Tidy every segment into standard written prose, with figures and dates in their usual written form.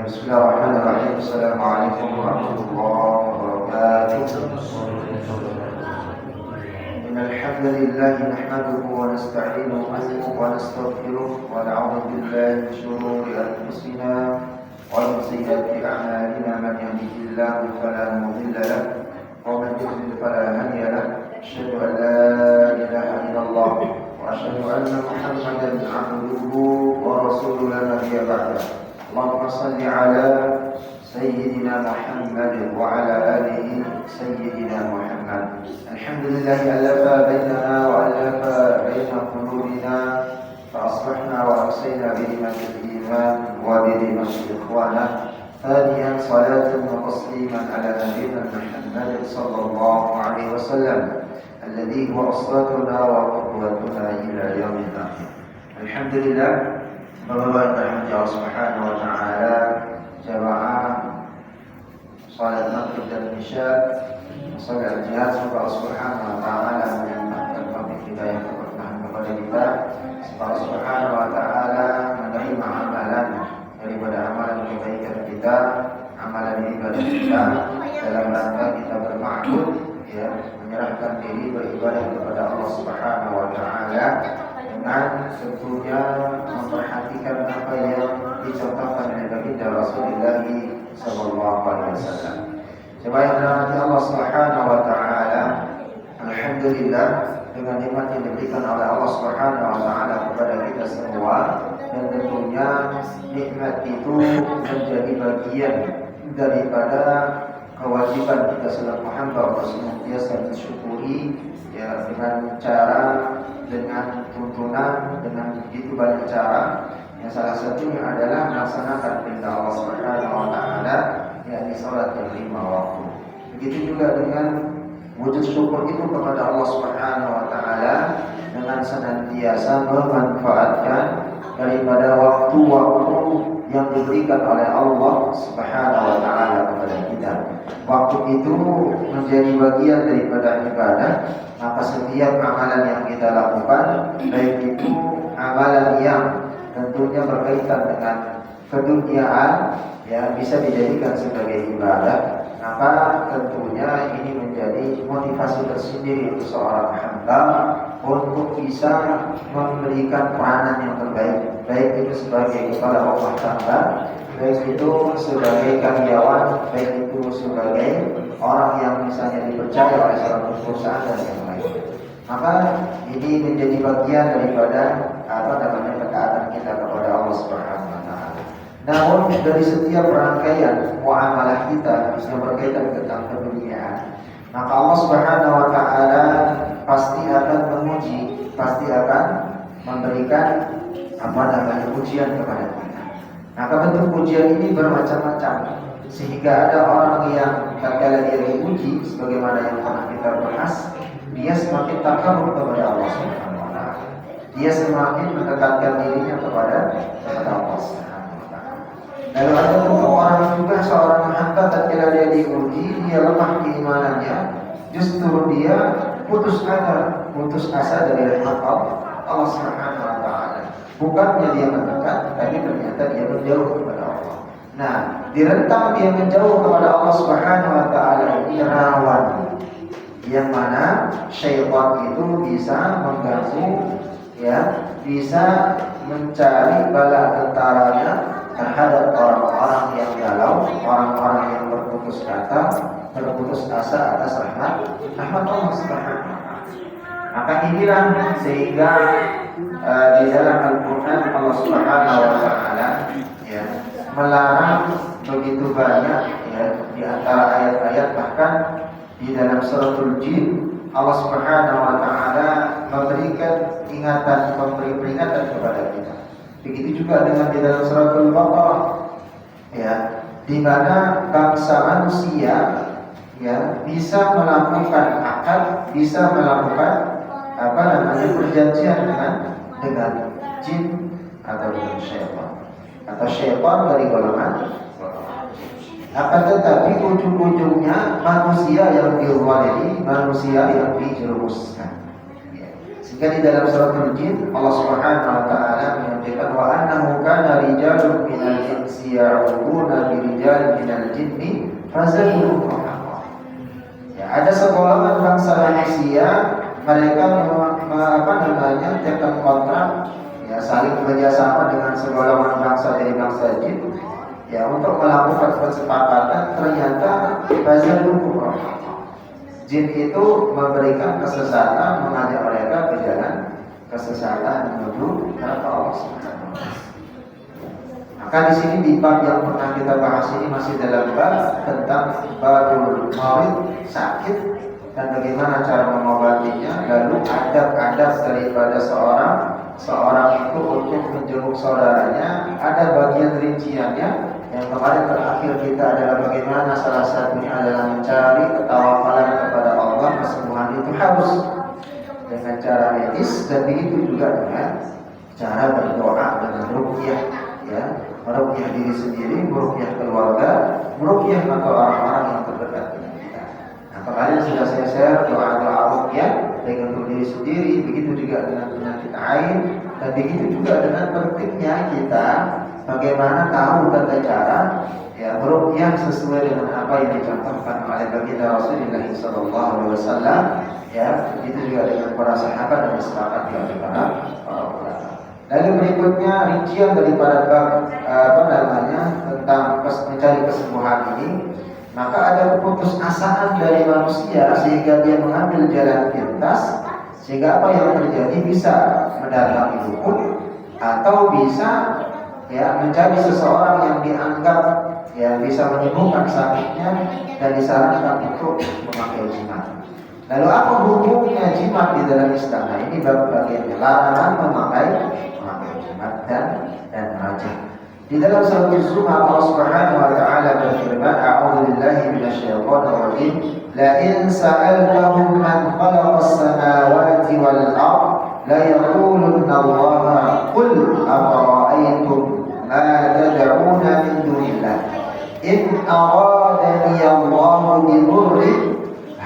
Bismillahirrahmanirrahim. Assalamualaikum warahmatullahi wabarakatuh. Innal hamdalillah nahmaduhu wa nasta'inuhu wa nastaghfiruh wa na'udzu billahi min shururi anfusina wa min sayyiati a'malina. Man yahdihillahu fala mudilla lahu wa man yudlil fala hadiya lahu. Asyhadu an la ilaha illallah wa asyhadu anna Muhammadan 'abduhu wa rasuluhu la nabiyya ba'dahu. Allahumma salli ala Sayyidina Muhammad wa ala alihi Sayyidina Muhammad. Alhamdulillah alafa bainana wa alafa baina qulubina fa aslahna wa amsayna bi ni'matil iman wa bi ni'matil ikhwana. Thaniyan salatan wa tasliman ala nabiyyina Muhammad sallallahu alaihi wasallam alladhi huwa uswatuna wa qudwatuna ila yaumil akhir. Alhamdulillah, Bapak-bapak Allah Subhanahu wa taala, jamaah salat maghrib dan isya, salat jihad, semoga Allah Subhanahu wa taala melimpahkan taufik hidayah keberkahan kepada kita. Semoga Allah Subhanahu wa taala menerima amalan daripada amalan kebaikan kita, amalan ibadah kita dalam rangka kita bermakmur, ya, menyerahkan diri beribadah kepada Allah Subhanahu wa taala, dengan tentunya memperhatikan apa yang dicontohkan oleh baginda Rasulullah sallallahu alaihi wasallam. Jemaah yang dirahmati Allah Subhanahu wa taala, alhamdulillah dengan nikmat yang diberikan oleh Allah Subhanahu wa taala kepada kita semua, dan tentunya nikmat itu menjadi bagian daripada kewajiban kita selaku hamba Allah senantiasa mensyukuri, ya, dengan cara, dengan tuntunan, dengan begitu banyak cara. Yang salah satunya adalah melaksanakan perintah Allah Subhanahu wa taala, yakni salat yang 5 waktu. Begitu juga dengan wujud syukur itu kepada Allah Subhanahu wa taala dengan senantiasa memanfaatkan daripada waktu-waktu yang diberikan oleh Allah Subhanahu wa taala kepada kita. Waktu itu menjadi bagian daripada ibadah, maka setiap amalan yang kita lakukan, baik itu amalan yang tentunya berkaitan dengan keduniaan, ya, bisa dijadikan sebagai ibadah, maka tentunya ini menjadi motivasi tersendiri untuk seorang hamba untuk bisa memberikan peranan yang terbaik, baik itu sebagai kepala rumah tangga, baik itu sebagai karyawan, baik itu sebagai orang yang misalnya dipercaya oleh salah satu perusahaan dan yang lain. Maka ini menjadi bagian daripada ketaatan kita kepada Allah Subhanahu wa taala. Namun dari setiap rangkaian muamalah kita yang berkaitan tentang keduniaan, maka Allah Subhanahu wa taala pasti akan menguji, pasti akan memberikan ujian kepada kita. Maka bentuk ujian ini bermacam-macam, sehingga ada orang yang tatkala dia diuji, sebagaimana yang pernah kita bahas, dia semakin takabur kepada Allah Subhanahu wa taala. Dia semakin mendekatkan dirinya kepada Allah Subhanahu wa taala. Lalu ada orang juga, seorang hamba tatkala dia diuji, dia lemah keimanannya, justru dia putus asa dari rahmat Allah Subhanahu wa taala. Bukannya dia mendekat, tapi ternyata dia menjauh kepada Allah. Nah, di rentang dia menjauh kepada Allah Subhanahu wa taala ini rawan, yang mana syaitan itu bisa mengganggu, ya, bisa mencari bala tentaranya terhadap orang-orang yang galau, orang-orang yang berputus asa atas rahmat Allah Subhanahu wa taala. Maka inilah sehingga di dalam Al-Quran Allah Subhanahu wa taala, ya, melarang begitu banyak, ya, di antara ayat-ayat, bahkan di dalam suratul Jin Allah Subhanahu wa taala memberikan ingatan, memberi peringatan kepada kita. Begitu juga dengan di dalam suratul Baqarah, ya, di mana bangsa manusia, ya, bisa melakukan akad, bisa melakukan perjanjian dengan jin atau dengan syaitan, atau syaitan dari golongan. Akan tetapi ujung-ujungnya manusia yang dizalimi, manusia yang dijerumuskan. Sehingga di dalam suratul Jin Allah Subhanahu wa taala menyampaikan wa annahu kana rijalun minal insi ya'uduna minal jinni fazaduhum rahaqa. Ya, ada segolongan bangsa manusia, mereka tekan kontrak, ya, saling bekerjasama dengan segolongan bangsa dari bangsa jin, ya, untuk melakukan kesepakatan. Ternyata fazaduhum rahaqa. Jin itu memberikan kesesatan, mengajak mereka ke jalan kesesatan menuju neraka Allah Subhanahu wa taala. Maka di sini di bab yang pernah kita bahas ini masih dalam bab tentang babul marid, sakit, dan bagaimana cara mengobatinya. Lalu adab-adab daripada seorang itu untuk menjenguk saudaranya, ada bagian rinciannya. Yang kemarin terakhir kita adalah bagaimana salah satunya adalah mencari ketawakulan kepada Allah. Kesembuhan itu harus dengan cara medis, dan begitu juga dengan cara berdoa dengan ruqyah, ya, meruqyah diri sendiri, meruqyah keluarga, meruqyah atau orang-orang yang terdekat dengan kita. Nah, kemarin sudah saya share doa-doa ruqyah dengan diri sendiri, begitu juga dengan penyakit ain, dan begitu juga dengan pentingnya kita bagaimana tahu tata cara, ya, meruqyah sesuai dengan apa yang dicontohkan oleh baginda Rasulullah SAW. Ya, itu juga dengan para sahabat dan disepakati oleh para ulama. Lalu berikutnya rincian daripada bab tentang mencari kesembuhan ini. Maka ada keputusasaan dari manusia sehingga dia mengambil jalan pintas, sehingga apa yang terjadi bisa mendatangi dukun atau bisa, ya, mencari seseorang yang dianggap, ya, bisa menyembuhkan sakitnya dan disarankan untuk memakai jimat. Lalu apa hukumnya jimat di dalam Islam? Nah, ini bagian larangan memakai jimat dan rajam. Di dalam surah Az-Zumar Allah Subhanahu wa taala berfirman, "A'udzu billahi minasyaitonir rajim. La in sa'altahum man khalaqas samawati wal ard la yaqulunna Allah qul afara'aytum ma tad'una min dunillah in aradani Allah bi dhurrin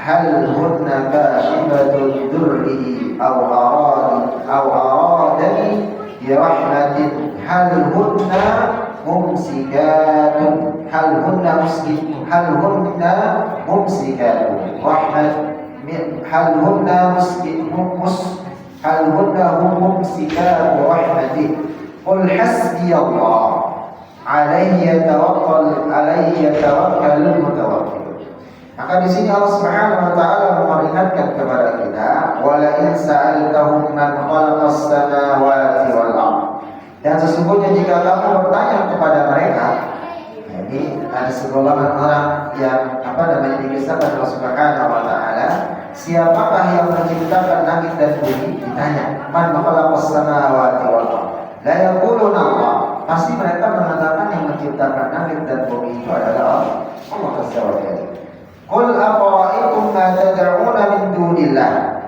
hal hunna kashifatun durrihi aw aradani bi rahmatin hal hunna mumsikatun rahmat hal hunna mumsikatu rahmatih qul hasbiyallah alayhi tawakkalul mutawakkil. Maka di sini Allah Subhanahu wa taala memperingatkan kepada kita, wala in sa'altahum man khalaqas samawati wal ardh. Dan sesungguhnya jika kamu bertanya kepada mereka, ini ada segolongan orang yang dikisahkan Allah Subhanahu wa taala, siapakah yang menciptakan langit dan bumi? Ditanya, man khalaqas samawati wal ardh. La yaquluna Allah. Pasti mereka mengatakan yang menciptakan langit dan bumi itu adalah Allah Azza wa Jalla. Qul afara'aytum ma tad'una min dunillah.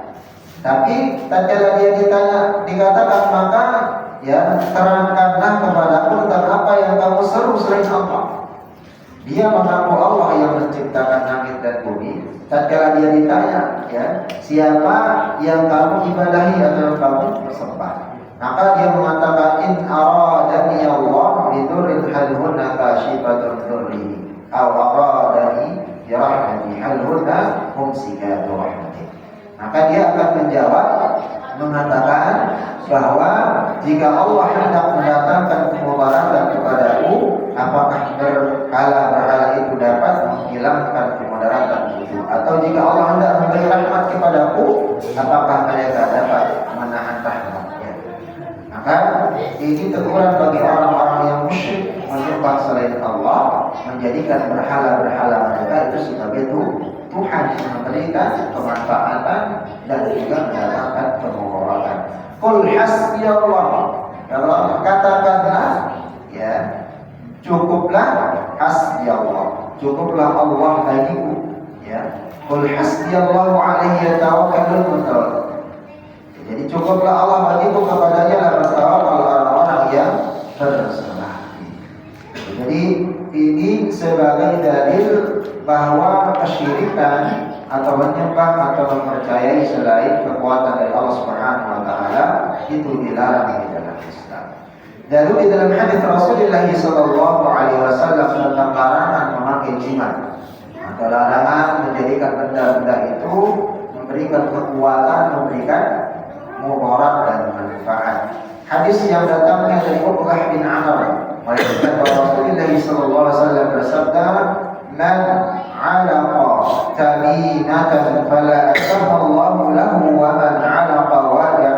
Tapi tatkala dia dikatakan, maka, ya, terangkanlah kepadaku tentang apa yang kamu seru selain Allah. Dia mengaku Allah yang menciptakan langit dan bumi. Tatkala dia ditanya, ya, siapa yang kamu ibadahi atau kamu sembah, maka dia mengatakan, in aradani Allah bidurrin hal hunna kashifatun durrihi aw aradani bi rahmati hal hunna mumsikatu rahmati. Maka dia akan menjawab, mengatakan bahwa jika Allah hendak mendatangkan kemudaratan kepadaku, apakah berhala itu dapat menghilangkan kemudaratan itu? Atau jika Allah hendak memberi rahmat kepadaku, apakah mereka dapat menahan rahmatnya? Maka ini teguran bagi orang-orang yang musyrik, menyembah selain Allah, menjadikan berhala-berhala mereka itu sebagai Tuhan yang memberikan kemanfaatan dan juga mendatangkan kemudaratan. Qul hasbiyallah. Kalau katakanlah, ya, cukuplah hasbiyallah, cukuplah Allah bagiku, ya. Qul hasbiyallahu alaihi tawakkalul mutawakkil. Jadi cukuplah Allah bagiku, kepadanya lah bertawakal orang-orang yang berserah. Jadi ini sebagai dalil bahwa kesyirikan atau menyembah atau mempercayai selain kekuatan dari Allah Subhanahu wa taala itu dilarang di dalam Islam. Lalu di dalam hadis Rasulullah sallallahu alaihi wasallam tentang larangan Maka larangan menjadikan benda-benda itu memberikan kekuatan, memberikan mudarat dan manfaat. Hadis yang datangnya dari Uqbah bin Amr meriwayatkan bahwa Rasulullah sallallahu alaihi wasallam bersabda, "Man 'alaqa tamimatan fala atamma Allahu lahu wa man 'alaqa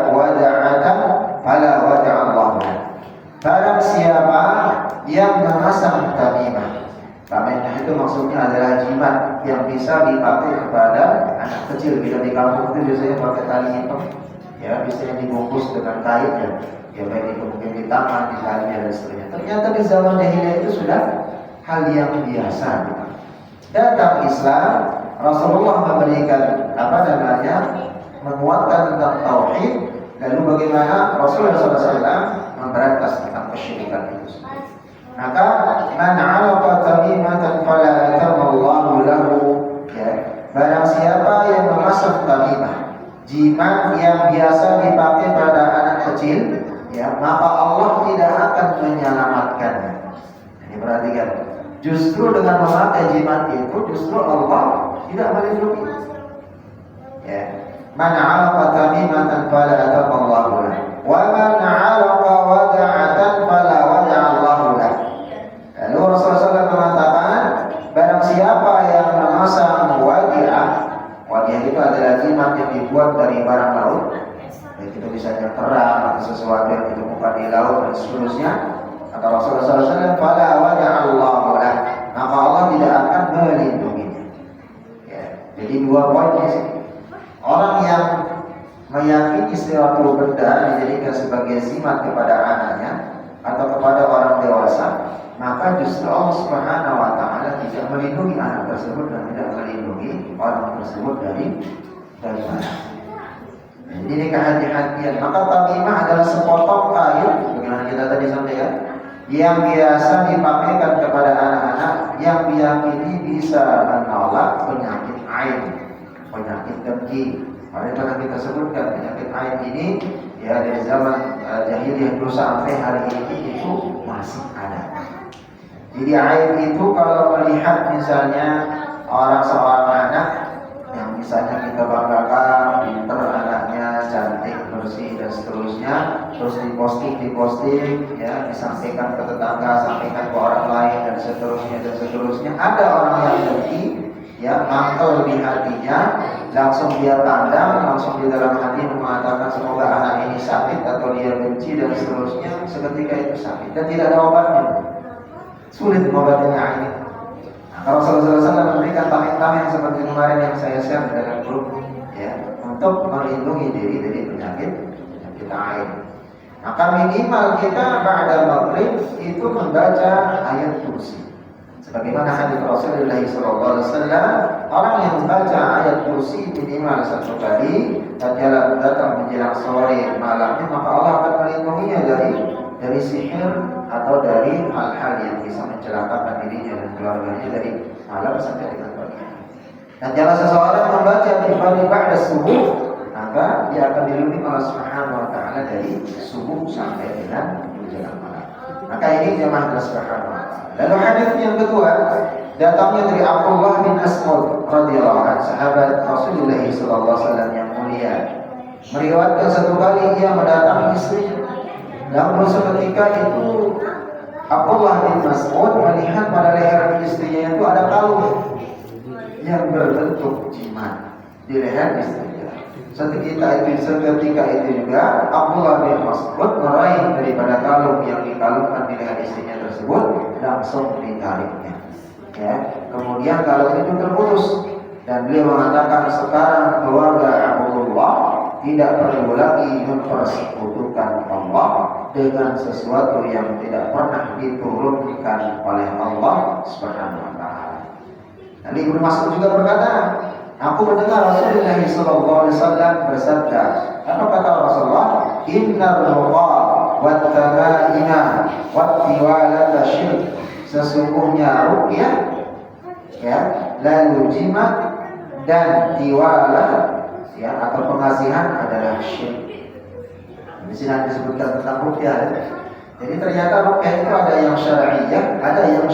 wada'atan fala wada'a Allahu lahu." Barang siapa yang memasang tamimah. Tamimah itu maksudnya adalah jimat yang bisa dipakai kepada anak kecil. Bila di kampung itu biasanya pakai tali hitam, ya biasanya dibungkus dengan kain ya baik itu mungkin di tangan, di talinya dan seterusnya. Ternyata di zaman jahiliyah itu sudah hal yang biasa. Datang Islam, Rasulullah memberikan menguatkan tentang tauhid. Lalu bagaimana Rasulullah SAW memberantas tentang kesyirikan itu. Maka man 'alaqa tamimatan fala atamallahu lahu, ya, barang siapa yang memasang tamimah, jimat yang biasa dipakai pada anak kecil, ya, maka Allah tidak akan menyelamatkannya. Ini perhatikan, justru dengan memakai jimat itu justru Allah tidak melindungi. Ya, man 'alaqa tamimatan fala atamallahu lahu wa man 'alaqa wada'atan fala wada'a Allahu lahu. Lalu Rasulullah SAW mengatakan, barang siapa yang memasang wadiah itu adalah jimat yang dibuat dari barang laut, baik itu misalnya kerang atau sesuatu yang ditemukan di laut dan seterusnya, kata Rasulullah SAW, fala wada'a Allahu lahu, maka Allah tidak akan melindunginya. Ya, jadi dua poin di sini. Orang yang meyakini suatu benda dijadikan sebagai jimat kepada anaknya atau kepada orang dewasa, maka justru Allah Subhanahu wa taala tidak melindungi anak tersebut dan tidak melindungi orang tersebut dari mana. Jadi ini kehati-hatian. Maka tamimah adalah sepotong kayu, bagaimana kita tadi sampaikan, yang biasa dipakaikan kepada anak-anak yang diyakini bisa menolak penyakit ain, penyakit dengki. Maka pernah kita sebutkan penyakit ain ini ya dari zaman jahiliyah dulu sampai hari ini itu masih ada. Jadi aib itu kalau melihat misalnya seorang anak yang misalnya kita banggakan, pinter anaknya, cantik, bersih dan seterusnya, terus diposting, ya, disampaikan ke tetangga, sampaikan ke orang lain dan seterusnya. Ada orang yang dengki, ya, mangkel di hatinya, langsung dia pandang, langsung di dalam hati mengatakan semoga anak ini sakit atau dia benci dan seterusnya. Seketika itu sakit dan tidak ada obatnya. Sulit mengobatinya ini. Nah, kalau Rasulullah SAW memberikan tameng-tameng seperti kemarin yang saya share dalam grup, ya, untuk melindungi diri dari penyakit ain. Maka minimal kita ba'da maghrib itu membaca ayat kursi. Sebagaimana hadis Rasulullah SAW, orang yang membaca ayat kursi minimal satu kali dan jalan datang menjelang sore malamnya, maka Allah akan melindunginya dari sihir atau dari hal-hal yang bisa mencelakakan dirinya dan keluarganya dari malam sampai dengan pagi. Dan jika seseorang membaca di ba'da subuh, maka dia akan dilindungi Allah Subhanahu wa taala dari subuh sampai dengan menjelang malam. Maka ini jemaah Allah Subhanahu wa taala. Lalu hadis yang kedua datangnya dari Abdullah bin Mas'ud radhiyallahu anhu, sahabat Rasulullah sallallahu alaihi wasallam yang mulia. Meriwayatkan satu kali ia mendatangi istrinya. Lalu seketika itu Abdullah bin Mas'ud melihat pada leher istrinya itu ada kalung yang berbentuk jimat di leher istrinya. Seketika itu juga Abdullah bin Mas'ud meraih daripada kalung yang dikalungkan di leher istrinya tersebut, langsung ditariknya. Ya, kemudian kalung itu terputus dan beliau mengatakan, sekarang keluarga Abdullah tidak perlu lagi mempersekutukan Allah dengan sesuatu yang tidak pernah diturunkan oleh Allah Subhanahu wa taala. Dan Ibnu Mas'ud juga berkata, aku mendengar Rasulullah sallallahu alaihi wasallam bersabda, apa kata Rasulullah? Innar ruqa wat tabaina wat tiwalata syirk. Sesungguhnya ruqyah, ya, lalu jimat dan tiwala, ya, atau pengasihan adalah syirik. Di sini disebutkan tentang ruqyah. Jadi ternyata ruqyah itu ada yang syar'iyyah, ada yang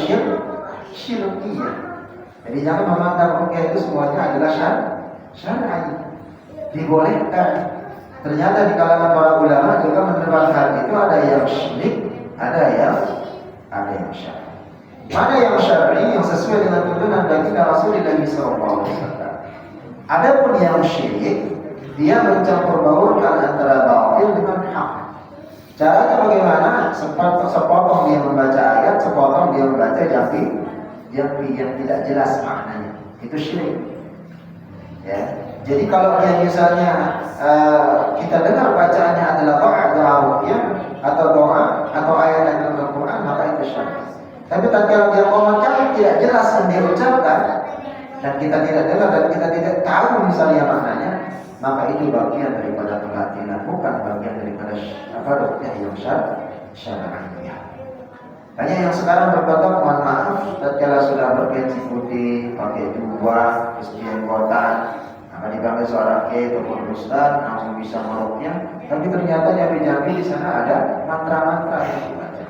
syirkiyah. Jadi jangan memandang ruqyah itu semuanya adalah syar'i. Dibolehkan. Ternyata di kalangan para ulama juga menerangkan itu ada yang syirik, ada yang syar'i. Mana yang syar'i yang sesuai dengan tuntunan baginda Rasulullah SAW. Adapun yang syirik, dia mencampur baurkan antara batil dengan hak. Caranya bagaimana? Sepotong dia membaca ayat, sepotong dia membaca jampi yang tidak jelas maknanya. Itu syirik. Ya. Jadi kalau dia misalnya kita dengar bacaannya adalah ruqyah atau doa atau ayat yang dalam Al-Quran, maka itu syirik. Tapi tatkala dia mengucapkan tidak jelas yang dia ucapkan dan kita tidak dengar dan kita tidak tahu misalnya maknanya, maka itu bagian daripada kebatilan, bukan bagian daripada ruqyah yang syar'i. Banyak yang sekarang berkata, mohon maaf, tatkala sudah bergengsi putih, pakai jubah, kemudian kotan, maka dipanggil seorang kiai ataupun ustaz langsung bisa meruqyah, tapi ternyata jambi-jambi di sana ada mantra-mantra yang dibaca.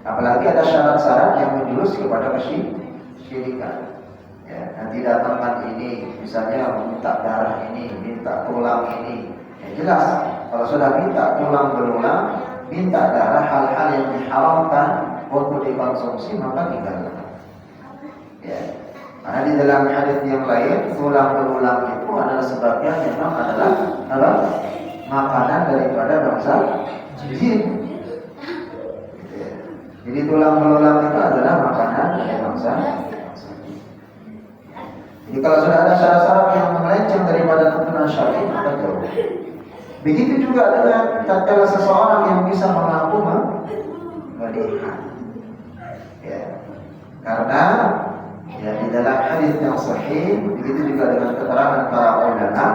Apalagi ada syarat-syarat yang menjurus kepada kesyirikan. Ya, nanti datangkan ini, misalnya minta darah ini, minta tulang ini. Ya jelas, kalau sudah minta tulang berulang, minta darah, hal-hal yang diharamkan untuk dikonsumsi, maka tinggalkan. Ya. Karena di dalam hadis yang lain, tulang berulang itu adalah sebagian memang adalah makanan daripada bangsa jin. Jadi tulang belulang itu adalah makanan dari bangsa. Jadi kalau sudah ada syarat-syarat yang melenceng daripada tuntunan syar'i, maka jauh. Begitu juga dengan tatkala seseorang yang bisa mengaku melihat. Ya. Karena ya di dalam hadis yang sahih, begitu juga dengan keterangan para ulama,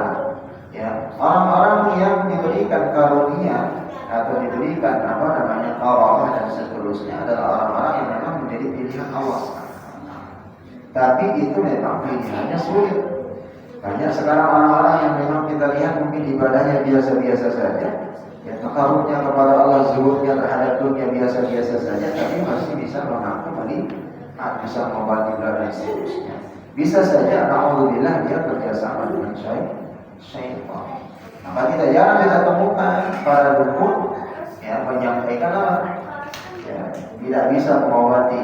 ya orang-orang yang diberikan karunia atau diberikan karamah dan seterusnya adalah orang-orang yang memang menjadi pilihan Allah. Tapi itu memang pilihannya sulit. Banyak sekarang orang-orang yang memang kita lihat mungkin ibadahnya biasa-biasa saja, ya takarubnya kepada Allah, zuhudnya terhadap dunia biasa-biasa saja, tapi masih bisa mengaku bisa membagi dan seterusnya. Bisa saja, alhamdulillah dia kerjasama dengan syaitan. Maka tidak jarang kita temukan para dukun ya menyampaikan ya, tidak bisa mengobati,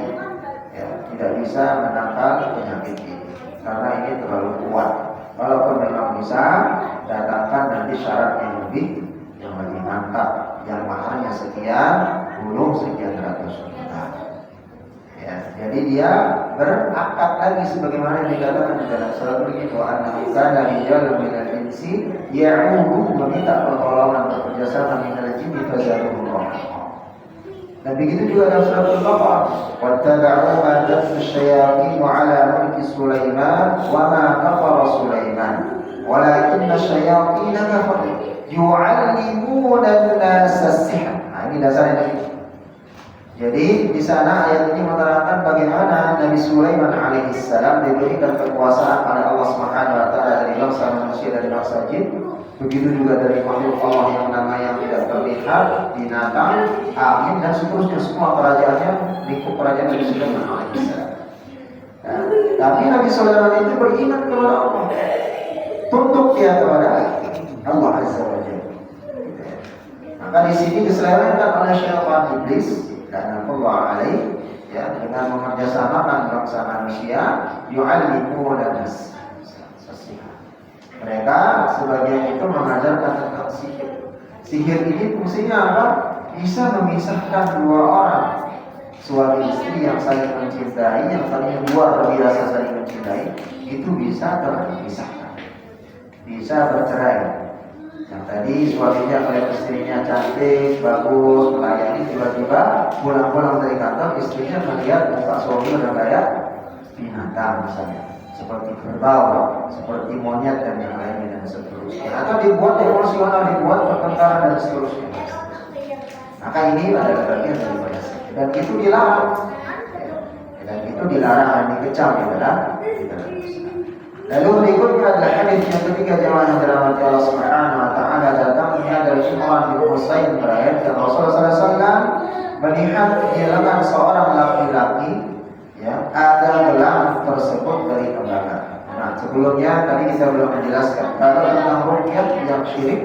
ya, tidak bisa menangkal penyakit ini karena ini terlalu kuat. Walaupun memang bisa, datangkan nanti syarat yang lebih mantap, yang mahalnya sekian, belum sekian ratus juta. Ya, jadi dia berakad lagi sebagaimana dikatakan di dalam surat begitu, annahu kana rijalun minal insi ya'udu, meminta pertolongan bekerjasama minal jinni fazaduhum. Dan begitu juga dalam surat Al-Baqarah, wattaba'u ma tatlu syayatin 'ala mulki Sulaiman wa ma kafara Sulaiman walakinna syayatin kafaru yu'allimuna an-nasa as-sihr. Nah, ini dasarnya. Jadi di sana ayat ini menerangkan bagaimana Nabi Sulaiman alaihissalam diberikan kekuasaan oleh Allah Subhanahu wa taala dari bangsa manusia dan bangsa jin. Begitu juga dari makhluk Allah yang namanya tidak terlihat, binatang, angin dan seterusnya, semua kerajaannya lingkup kerajaan Nabi Sulaiman alaihissalam. Nah, tapi Nabi Sulaiman itu beriman kepada Allah, tunduk dia kepada Allah Azza wa Jalla. Maka di sini diselewengkan oleh syaitan iblis dan Allah alaih, ya, dengan mengerjasamakan bangsa manusia, yu'allimu dan mereka sebagian itu mengajarkan tentang sihir. Sihir ini fungsinya apa? Bisa memisahkan dua orang, suami istri yang saling mencintai, yang saling luar biasa saling mencintai, itu bisa terpisahkan, bisa bercerai. Yang tadi suaminya melihat istrinya cantik, bagus, melayani, tiba-tiba pulang-pulang dari kantor istrinya melihat muka suami udah kayak binatang misalnya, seperti kerbau, seperti monyet dan yang lainnya dan seterusnya. Atau dibuat emosional, dibuat pertengkaran dan seterusnya. Maka ini adalah bagian daripada sihir dan itu dilarang. Dan itu dilarang dan dikecam di dalam Islam. Lalu berikutnya adalah hadis yang ketiga jemaah yang dirahmati Allah Subhanahu wa taala, datangnya dari Imran bin Husain meriwayatkan Rasulullah SAW melihat di lengan seorang laki-laki, ya, ada gelang tersebut dari kita belum menjelaskan. Kalau tentang ruqyah yang syirik,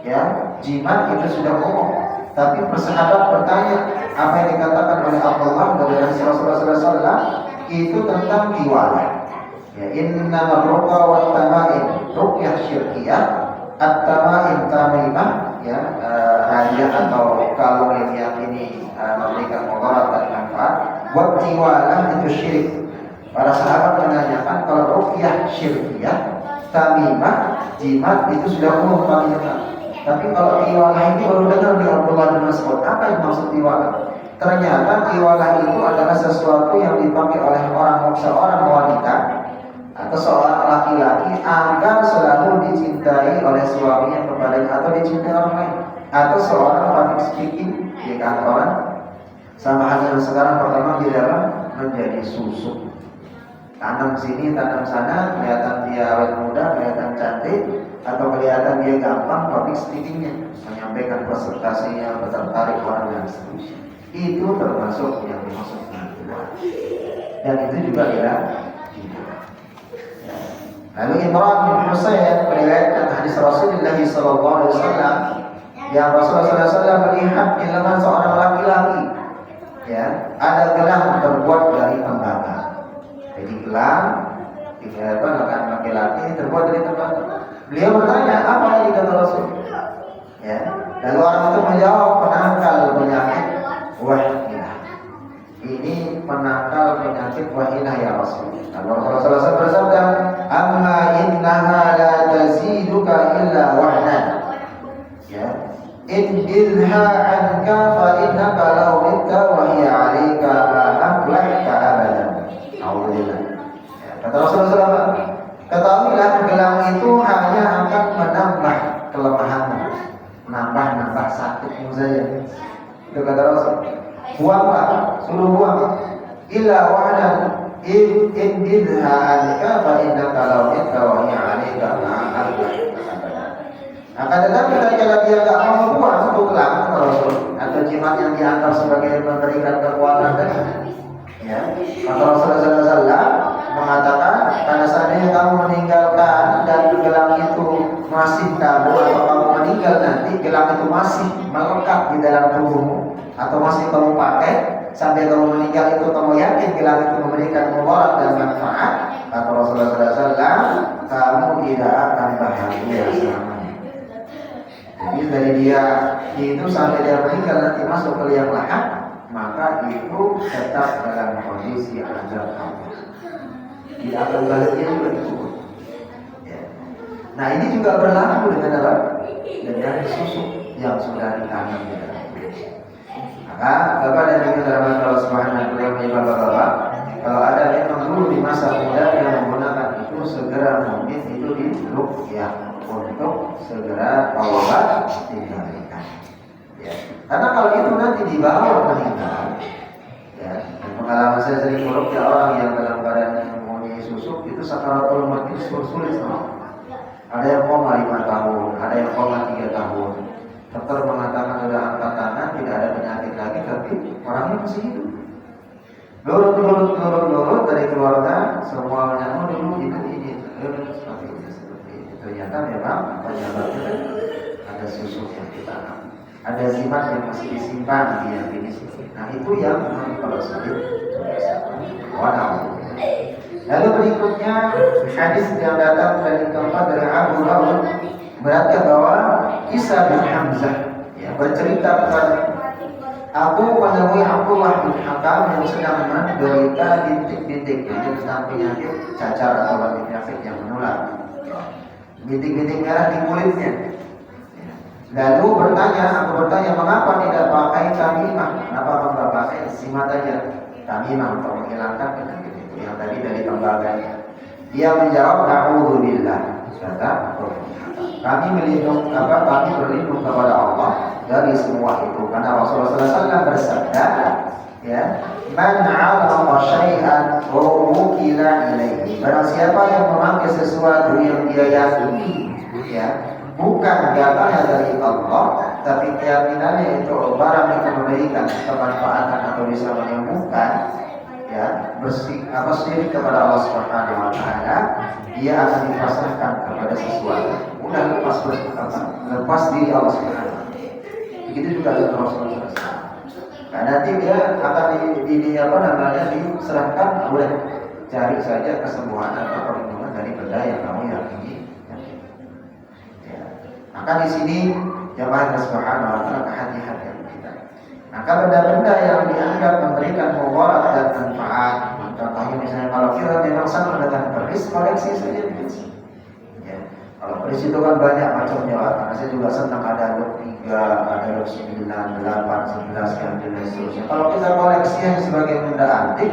ya, jimat itu sudah umum. Tapi persahabat bertanya, apa yang dikatakan oleh Abdullah dari Rasulullah SAW itu tentang tiwalah. Ya, inna ruqa wa tamaim, ruqyah syirkiyah, at-tamaim tamimah, ya, hadiah atau kalung yang diyakini memberikan mudarat dan manfaat. Wa tiwalah itu syirik. Para sahabat menanyakan kalau ruqyah syirkiyah, tamimah, jimat itu sudah umum baginya. Tapi kalau tiwalah ini baru dengar di Abdullah bin Mas'ud. Apa yang maksud tiwalah? Ternyata tiwalah itu adalah sesuatu yang dipakai oleh seorang wanita atau seorang laki-laki agar selalu dicintai oleh suaminya kepadanya atau dicintai orang lain, atau seorang public speaking di kantoran. Sama halnya sekarang pertama di dalam menjadi susuk. Tanam sini, tanam sana, kelihatan dia awet muda, kelihatan cantik, atau kelihatan dia gampang public speakingnya, menyampaikan presentasinya, tertarik orang dan seterusnya. Itu termasuk yang dimaksud dengan dan itu juga tidak. Lalu Imran bin Husain meriwayatkan hadis Rasulullah SAW yang Rasulullah SAW melihat di lengan seorang laki-laki, ya, ada gelang terbuat dari tembaga. Jadi gelang di lengan laki-laki terbuat dari tembaga. Beliau bertanya, apa yang dikata Rasul? Ya, lalu orang itu menjawab, penangkal penyakit wahinah. Ini penangkal penyakit wahinah ya Rasul. Lalu Rasulullah SAW bersabda, amma innaha la taziduka illa wahnan. Ya, idilha anka fa innaka law mitta wa hiya 'alaika ahlaka abadan. Alhamdulillah. Ya, kata Rasulullah SAW, ketahuilah gelang itu hanya akan menambah kelemahanmu, menambah sakitmu saja. Itu kata Rasul. Buanglah, suruh buang. Illa wahdan idilha anka fa innaka law mitta wa hiya 'alaika ahlaka. Akan tetapi kalau dia tidak mau buang itu gelang Rasul atau jimat yang dianggap sebagai memberikan kekuatan tadi, ya, maka Rasulullah SAW mengatakan, pada saatnya kamu meninggalkan dan gelang itu masih kamu, atau kamu meninggal nanti gelang itu masih melekat di dalam tubuhmu, atau masih kamu pakai sampai kamu meninggal itu kamu yakin gelang itu memberikan mudarat dan manfaat, kata Rasulullah SAW, kamu tidak akan bahagia selamanya. Jadi dari dia itu sampai dia meninggal nanti masuk ke liang lahat, maka itu tetap dalam kondisi azab Allah. Tidak akan baliknya juga itu. Ya. Nah ini juga berlaku dengan apa? Dengan susu yang sudah ditanam di dalam. Maka Bapak dan Ibu dirahmati Allah Subhanahu wa taala, kalau ada memang dulu di masa muda yang menggunakan itu, segera mungkin itu diruqyah untuk segera taubat dikembalikan. Ya. Karena kalau itu nanti dibawa meninggal, ya, pengalaman saya sering meruqyah orang yang dalam keadaan mempunyai susuk itu sakaratul maut itu sulit sama. Ada yang koma 5 tahun, ada yang koma 3 tahun. Dokter mengatakan sudah angkat tangan, tidak ada penyakit lagi, tapi orangnya masih hidup. Lurut dari keluarga semua menyambut dulu ini seperti itu. Ternyata memang penyebabnya ada susuk yang ditanam, ada zimat yang masih disimpan di yang ini. Nah itu yang kalau sedih. Lalu berikutnya hadis yang datang dari tempat dari Abu Rawud berkata bahwa Isa bin Hamzah, ya, bercerita kepada aku menemui Abdullah bin Hakam yang sedang menderita bintik-bintik, itu tentang penyakit cacar atau penyakit yang menular, bintik-bintik merah di kulitnya. Lalu aku bertanya mengapa tidak pakai tamimah, kenapa enggak pakai simat aja, tamimah untuk menghilangkan penyakit itu yang tadi dari tembaganya. Dia menjawab, na'udzubillah, kata kami berlindung kepada Allah dari semua itu, karena Rasulullah SAW bersabda, ya, man 'alaqa syai'an wukila ilaihi, barang siapa yang memakai sesuatu yang dia yakini, ya, bukan datangnya dari Allah, tapi keyakinannya itu barang itu memberikan kemanfaatan atau bisa menyembuhkan, ya, bersih syirik kepada Allah Subhanahu wa taala, dia akan dipasrahkan kepada sesuatu. Udah lepas diri Allah Subhanahu wa taala. Begitu juga dengan Rasulullah SAW. Nah, nanti dia akan diserahkan, boleh cari saja kesembuhan atau perlindungan dari benda yang kamu yakini. Ya. Maka di sini jamaah Subhanahu wa taala hati-hati kita. Maka benda-benda yang dianggap memberikan mudarat dan manfaat, contohnya misalnya kalau kita memang senang dengan keris, koleksi saja keris. Ya. Kalau keris itu kan banyak macamnya, karena saya juga senang ada 3, ada 9, 8, 11 dan seterusnya. Kalau kita koleksi yang sebagai benda antik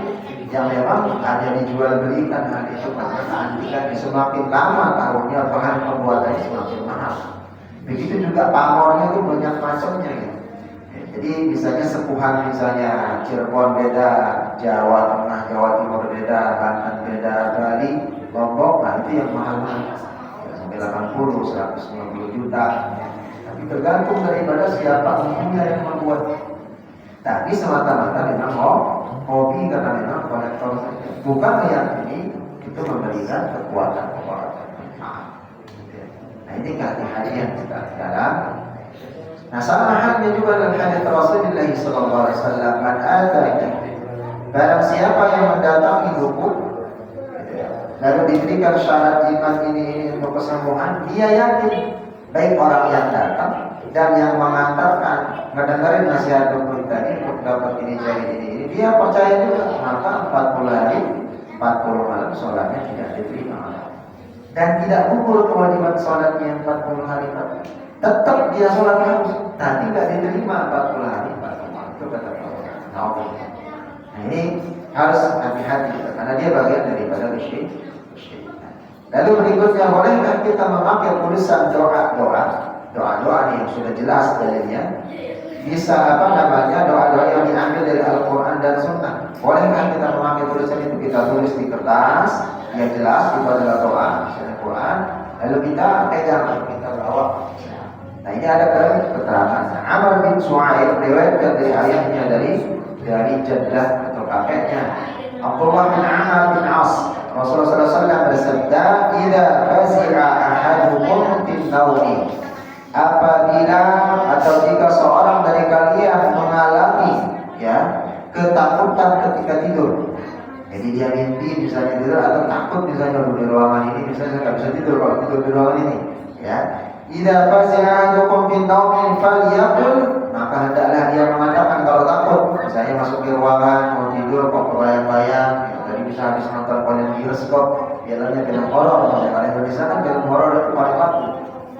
yang memang ada dijual belikan, hal itu karena keantikan semakin lama tahunnya bahan pembuatannya semakin mahal. Begitu juga pamornya itu banyak macamnya ya. Jadi misalnya sepuhan misalnya Cirebon beda, Jawa Tengah, Jawa Timur beda, Banten beda, Bali, Lombok, nah itu yang mahal-mahal ya, sampai 80, 150 juta ya. Tapi tergantung daripada siapa punya yang membuat. Tapi semata-mata memang hobi karena memang kolektor saja. Bukan meyakini itu memberikan kekuatan. Nah ini kehati-hatian kita dalam. Nah sama halnya juga dalam hadits Rasulullah sallallahu alaihi wasallam, man ataka, barang siapa yang mendatangi dukun lalu diberikan syarat jimat ini untuk kesembuhan, dia yakin baik orang yang datang dan yang mengantarkan ngedengerin nasihat dukun tadi untuk dapat ini jadi ini, dia percaya juga, maka 40 hari 40 malam sholatnya tidak diterima dan tidak gugur kewajiban sholatnya 40 hari 40. Tetap dia sholat harus, tapi nggak diterima 40 hari 40 malam. Itu kata Allah. Nah ini harus hati-hati karena dia bagian daripada syirik. Lalu berikutnya, bolehkah kita memakai tulisan doa-doa yang sudah jelas dalilnya? Bisa doa-doa yang diambil dari Al-Quran dan Sunnah. Bolehkah kita memakai tulisan itu, kita tulis di kertas yang jelas itu adalah doa, misalnya Quran, lalu kita pegang, kita bawa. Nah ini ada keterangan. Amr bin Su'aib riwayatkan dari ayahnya dari jaddah atau kakeknya Abdullah bin Amr bin As, Rasulullah SAW bersabda, "Idza fazi'a ahadukum fil nawmi," apabila atau jika seorang dari kalian mengalami ketakutan ketika tidur. Jadi dia mimpi misalnya tidur atau takut misalnya di ruangan ini, misalnya nggak bisa tidur kalau tidur di ruangan ini, ya. Idza fazi'a ahadukum fil nawmi falyaqul, maka hendaklah dia mengatakan kalau takut, misalnya masuk ke ruangan mau tidur kok kebayang-bayang, tadi bisa habis nonton film bioskop, filmnya film horor, kalau Indonesia kan film horor itu paling takut,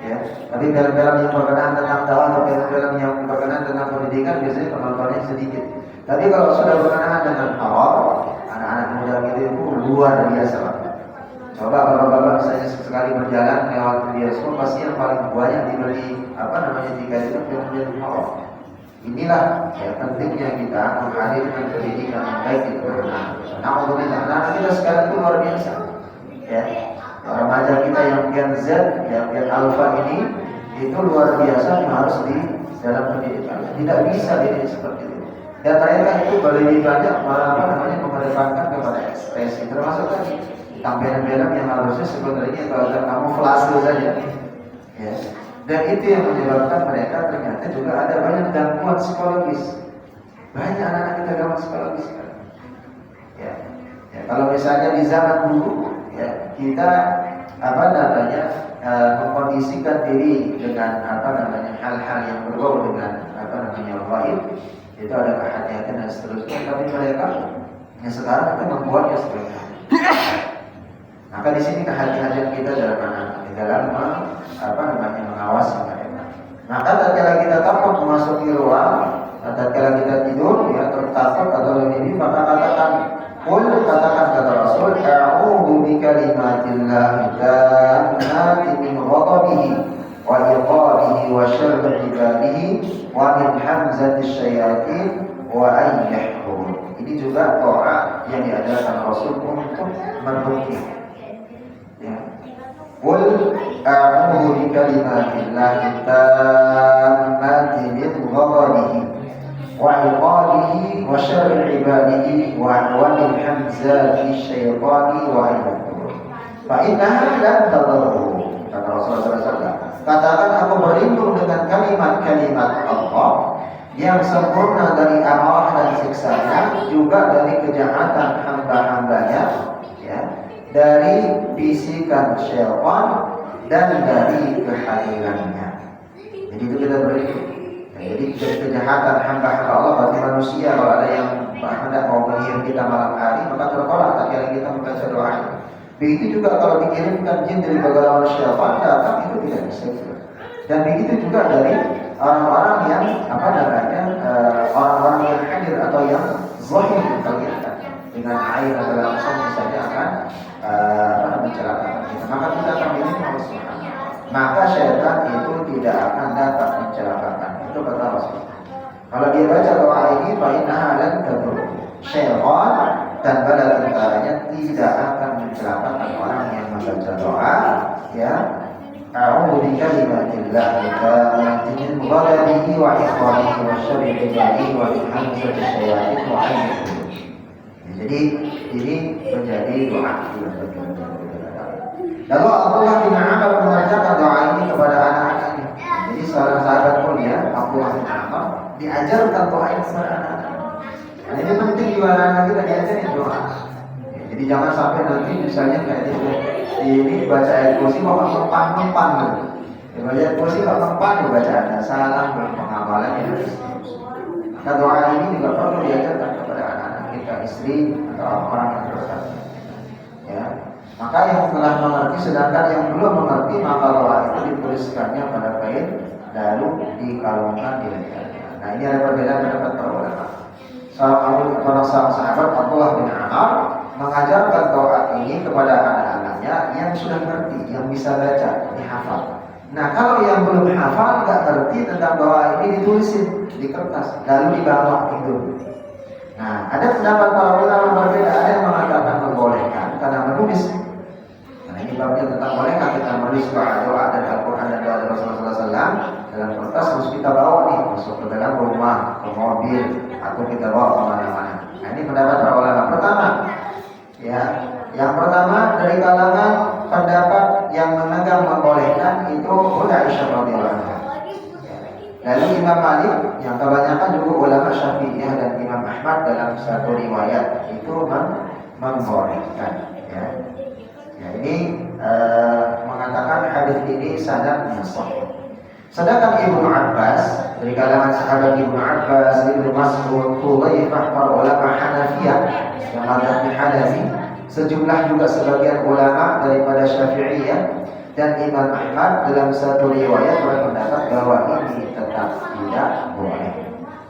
ya. Tapi film-film yang berkenaan tentang dakwah atau film-film yang berkenaan tentang pendidikan biasanya penontonnya sedikit. Tapi kalau sudah berkenaan dengan horor, anak-anak muda itu luar biasa. Coba bapak-bapak misalnya sekali berjalan lewat bioskop, pasti yang paling banyak dibeli tiket itu film horor. Inilah pentingnya kita menghadirkan pendidikan yang baik di tengah-tengah. Alhamdulillah, anak kita sekarang itu luar biasa. Ya, remaja kita yang Gen Z, yang Gen Alpha ini itu luar biasa yang harus di dalam pendidikan. Tidak bisa dididik seperti itu. Dan mereka itu lebih banyak mengedepankan kepada ekspresi, termasuk tadi film-film yang harusnya sebenarnya kalau kamu flase saja, ya. Dan itu yang menyebabkan mereka ternyata juga ada banyak gangguan psikologis. Banyak anak-anak kita gangguan psikologis, ya. Kalau misalnya di zaman dulu, ya kita mengkondisikan diri dengan hal-hal yang berbau dengan ghaib, itu ada kehati-hatian dan seterusnya. Tapi mereka yang sekarang itu membuatnya seperti itu. Maka di sini kehati-hatian kita dalam mengawasi mereka. Maka tatkala kita takut memasuki ruang, tatkala kita tidur, tertakut atau lebih, maka katakan kata Rasul, a'udzu bikalimatillahi tammati min ghadabihi wa iqabihi wa syarri ibadihi wa min hamzati syayatin wa an yahrum. Ini juga doa yang diajarkan Rasul untuk meruqyah. Qul a'udzu bikalimatillahi tammati min ghadabihi wa iqabihi wa syarri ibadihi wa anwa'il hamzati syaitani wa ayyatuhu fa innaha lan tadurru. Kata Rasulullah SAW, katakan aku berlindung dengan kalimat-kalimat Allah yang sempurna dari amarah dan siksanya, juga dari kejahatan hamba-hambanya, ya, dari bisikan syaitan dan dari kehadirannya. Jadi itu kita berlindung. Jadi dari kejahatan hamba-hamba Allah, bagi manusia kalau ada yang hendak mau menghina kita malam hari, maka tertolak tatkala kita membaca doa. Begitu juga kalau dikirimkan jin dari beberapa syaitan datang, itu tidak bisa. Dan begitu juga dari orang-orang yang orang-orang yang hadir atau yang zahir terlihat dengan air atau langsung misalnya akan mencelakakan kita. Maka kita akan berlindung Allah Subhanahu. Maka syaitan itu tidak akan dapat mencelakakan. Itu kata Rasulullah. Kalau dia baca doa ini, fa innaha lan tadur. Syaitan dan bala tentaranya tidak akan mencelakakan orang yang membaca doa, ya. A'udzu bikalimatillah min ghadabihi wa iqabihi wa syarri ibadihi wa min hamzati syayatin wa ayyatuhu. Jadi ini menjadi doa. Lalu Abdullah bin Amr mengajarkan doa ini kepada anak-anaknya. Jadi seorang sahabat mulia, Abdullah bin Amr, diajarkan doa ini kepada anak-anaknya. Dan ini penting juga anak-anak kita diajarin doa. Jadi jangan sampai nanti misalnya kayak ini baca ayat kursi kok mempan-mempan gitu. Baca ayat kursi kok mempan bacaan, salah pengamalan yang harus. Maka doa ini juga perlu diajarkan kepada anak-anak kita, istri atau orang yang berkata. Ya. Maka yang telah mengerti, sedangkan yang belum mengerti, maka doa itu dituliskannya pada kain lalu dikalungkan di lehernya. Nah, ini ada perbedaan pendapat para ulama. Seorang sahabat Abdullah bin Amr mengajarkan doa ini kepada anak-anaknya yang sudah ngerti, yang bisa baca, dihafal. Nah, kalau yang belum hafal, nggak ngerti tentang doa ini, ditulisin di kertas lalu dibawa tidur. Nah, ada pendapat para ulama berbeda. Ada yang mengatakan membolehkan karena menulis. Karena ini babnya tentang bolehkah kita menulis doa dan Al-Quran dan doa Rasulullah SAW dalam kertas, terus kita bawa nih masuk ke dalam rumah, ke mobil, atau kita bawa kemana-mana. Nah, ini pendapat para ulama. Pertama, ya, yang pertama dari kalangan pendapat yang memegang membolehkan itu Aisyah radhiyallahu anha. Lalu Imam Malik, yang kebanyakan juga ulama Syafi'iyah dan Imam Ahmad dalam satu riwayat itu membolehkan. Ya, ya ini mengatakan hadis ini sanadnya sahih. Sedangkan Ibnu Abbas, dari kalangan sahabat Ibnu Abbas, Ibnu Mas'ud, Hudzaifah, para ulama Hanafiyah yang mazhab Hanafi, sejumlah juga sebagian ulama daripada Syafi'iyah dan Imam Ahmad dalam satu riwayat berpendapat bahwa ini tetap tidak boleh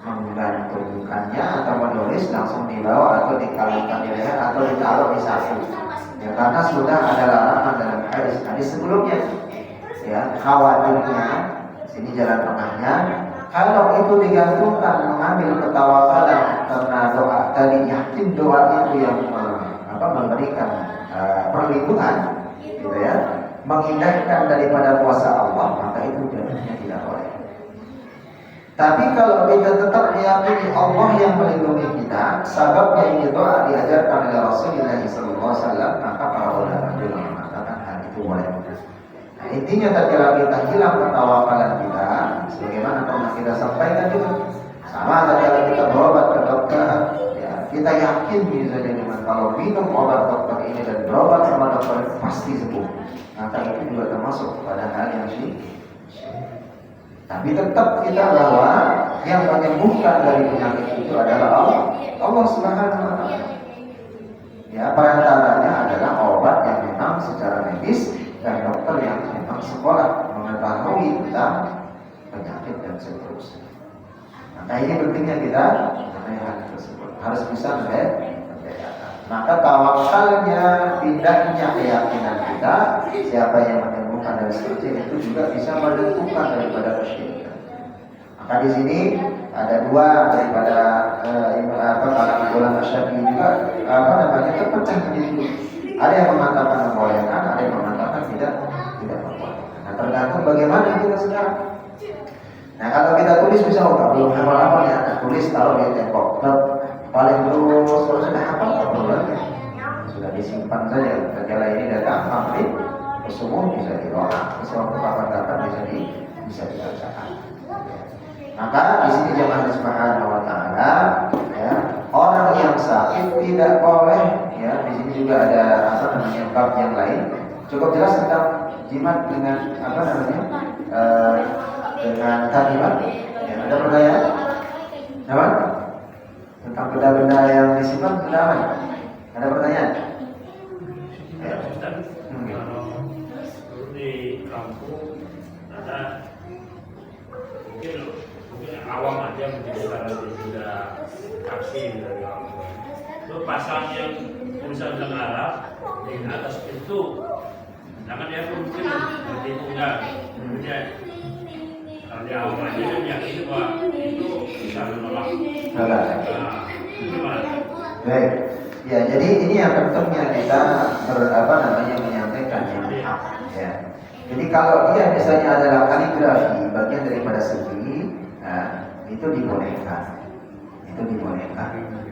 menggantungkannya atau menulis langsung dibawa atau dikalungkan di leher atau ditaruh di saku. Ya, karena sudah ada larangan dalam hadis sebelumnya. Ya, khawatirnya sini jalan tengahnya, kalau itu digantungkan mengambil ketawakalan karena doa tadi, yakin doa itu yang memberikan perlindungan, gitu ya, mengindahkan daripada kuasa Allah, maka itu jadinya tidak boleh. Tapi kalau kita tetap meyakini Allah yang melindungi kita, sababnya ini doa diajarkan oleh Rasulullah SAW, maka para ulama juga mengatakan hal itu boleh. Nah, intinya tatkala kita hilang ketawakalan kita, sebagaimana pernah kita sampaikan juga, sama tatkala kita berobat ke dokter, ya, kita yakin misalnya dengan kalau minum obat dokter ini dan berobat sama dokter pasti sembuh, maka itu juga termasuk pada hal yang syirik. Tapi tetap kita bahwa yang menyembuhkan dari penyakit itu adalah Allah Subhanahu wa Ta'ala. Ya, perantaranya adalah obat yang memang secara medis dan dokter yang memang sekolah mengetahui tentang penyakit dan seterusnya. Maka ini pentingnya kita hal tersebut harus bisa membedakan. Maka tawakalnya, pindahnya keyakinan kita, siapa yang menyembuhkan dari seterusnya itu juga bisa menentukan daripada kesyirikan. Maka di sini ada dua daripada kalangan ulama Syafi'i juga terpecah menjadi dua. Ada yang mengatakan membolehkan, ada yang mengatakan tidak membolehkan. Nah, tergantung bagaimana kita sekarang. Nah, kalau kita tulis bisa belum hafal-hafal ya, tulis taruh di tembok. paling terus kalau sudah hafal nggak perlu lagi, sudah disimpan saja. Tatkala ini datang maghrib, subuh bisa didoa, sewaktu kapan-kapan bisa dibacakan. Maka di sini jemaah Subhanahu wa taala, ya, orang yang sakit tidak boleh, ya, di sini juga ada apa namanya bab yang lain cukup jelas tentang jimat dengan apa namanya dengan tamimat. Ya, ada pertanyaan? Apa? Tentang benda-benda yang disimpan benda apa? Ada pertanyaan? Ya. Kalau di kampung ada mungkin awam aja mungkin kalau tidak vaksin dari kampung itu pasang yang tulisan dalam Arab di atas pintu, jangan dia pun mungkin seperti itu enggak, kemudian kalau dia awam aja dia meyakini bahwa itu bisa menolak. Nah, gimana? Baik. Ya, jadi ini yang pentingnya kita menyampaikan yang hak, ya. Jadi kalau dia misalnya adalah kaligrafi bagian daripada segi, nah, itu dibolehkan.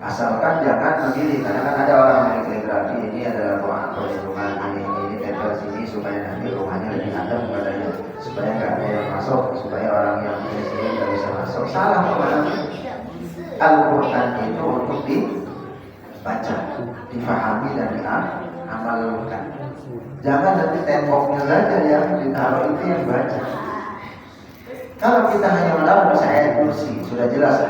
Asalkan jangan memilih, karena kan ada orang yang kaligrafi ini adalah doa perlindungan ini tempel sini supaya nanti rumahnya lebih adem katanya, supaya nggak ada yang masuk, supaya orang yang di sini nggak bisa masuk. Salah pemahaman. Al-Quran itu untuk dibaca, difahami dan diamalkan. Jangan nanti temboknya saja yang ditaruh itu yang baca. Kalau kita hanya menaruh ayat kursi, sudah jelas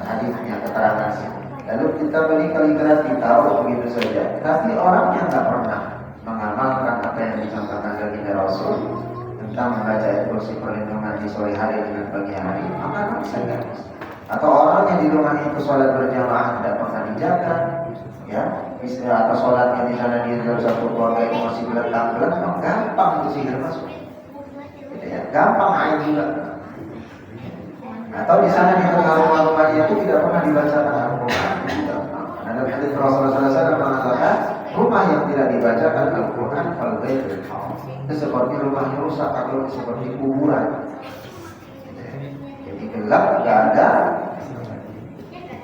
hadisnya, keterangannya. Lalu kita beli kaligrafi taruh begitu saja. Tapi orangnya nggak pernah mengamalkan apa yang disampaikan dari Rasul tentang membaca ayat kursi perlindungan di sore hari dengan pagi hari, maka bisa gagal. Atau orang yang di rumah itu sholat berjamaah tidak pernah dijaga, ya, atau sholatnya di sana di dalam satu keluarga itu masih belakang, gampang itu sihir masuk, gitu ya, gampang air juga. Atau di sana di tengah rumah-rumahnya itu tidak pernah dibacakan Al-Quran. Ada hadis Rasulullah SAW mengatakan rumah yang tidak dibacakan Al-Quran itu seperti rumahnya rusak atau seperti kuburan. Gelap, tidak ada.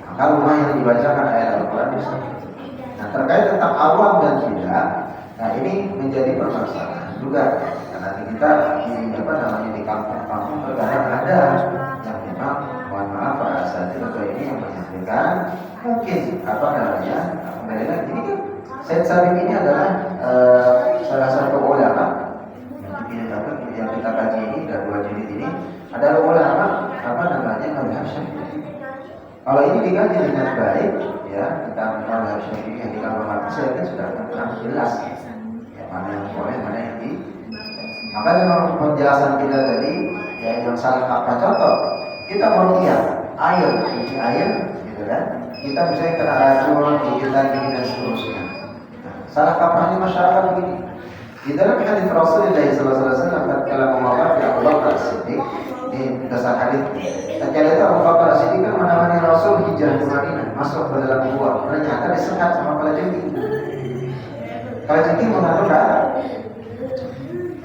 Maka rumah yang dibacakan ayat Al-Quran bisa. Nah, terkait tentang awam dan tidak, nah ini menjadi permasalahan juga. Karena kita di kampung-kampung terkadang ada yang memang, mohon maaf pada saat itu ini yang menyampaikan mungkin kembali lagi ini kan Said Sabiq ini adalah salah satu ulama yang kita kaji ini dan 2 jilid ini adalah ulama mazhab Syafi'i. Kalau ini dikaji dengan baik, ya, tentang mazhab Syafi'i yang dikatakan saya kan sudah sangat jelas, ya, mana yang boleh, mana yang di. Maka dalam penjelasan kita tadi, ya, yang salah apa contoh, kita meruqyah air, gitu kan? Kita misalnya kena racun, kita gini dan seterusnya. Salah kaprahnya masyarakat begini. Di dalam hadis Rasulullah SAW tatkala mewafati Abu Bakar As-Siddiq, di dasar hadis, tatkala itu Abu Bakar As-Siddiq kan menemani Rasul hijrah ke Madinah, masuk ke dalam gua. Ternyata disekat sama kalajengking. Kalajengking mengandung darah.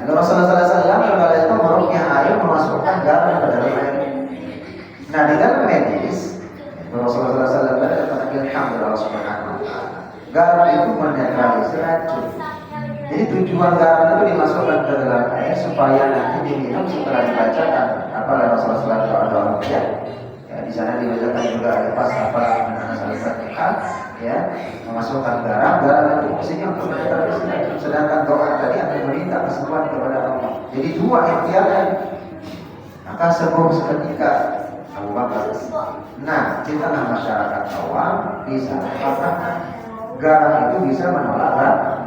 Lalu Rasulullah SAW kala itu meruqyah air, memasukkan garam ke dalam air. Nah, di dalam medis Rasulullah SAW berkata, "Alhamdulillah Subhanahu wa taala." Garam itu menetralisir racun. Jadi tujuan garam itu dimasukkan ke dalam air supaya nanti diminum setelah dibacakan Rasulullah SAW ya. Di sana dibacakan juga lepas menahan Al-Fatihah, ya, memasukkan garam itu fungsinya untuk menetralisir racun. Sedangkan doa tadi akan meminta kesembuhan kepada Allah. Jadi dua ikhtiarnya. Maka sebelum seketika Abu Bakar. Nah, di tengah masyarakat awam bisa apakah garam itu bisa menolak racun?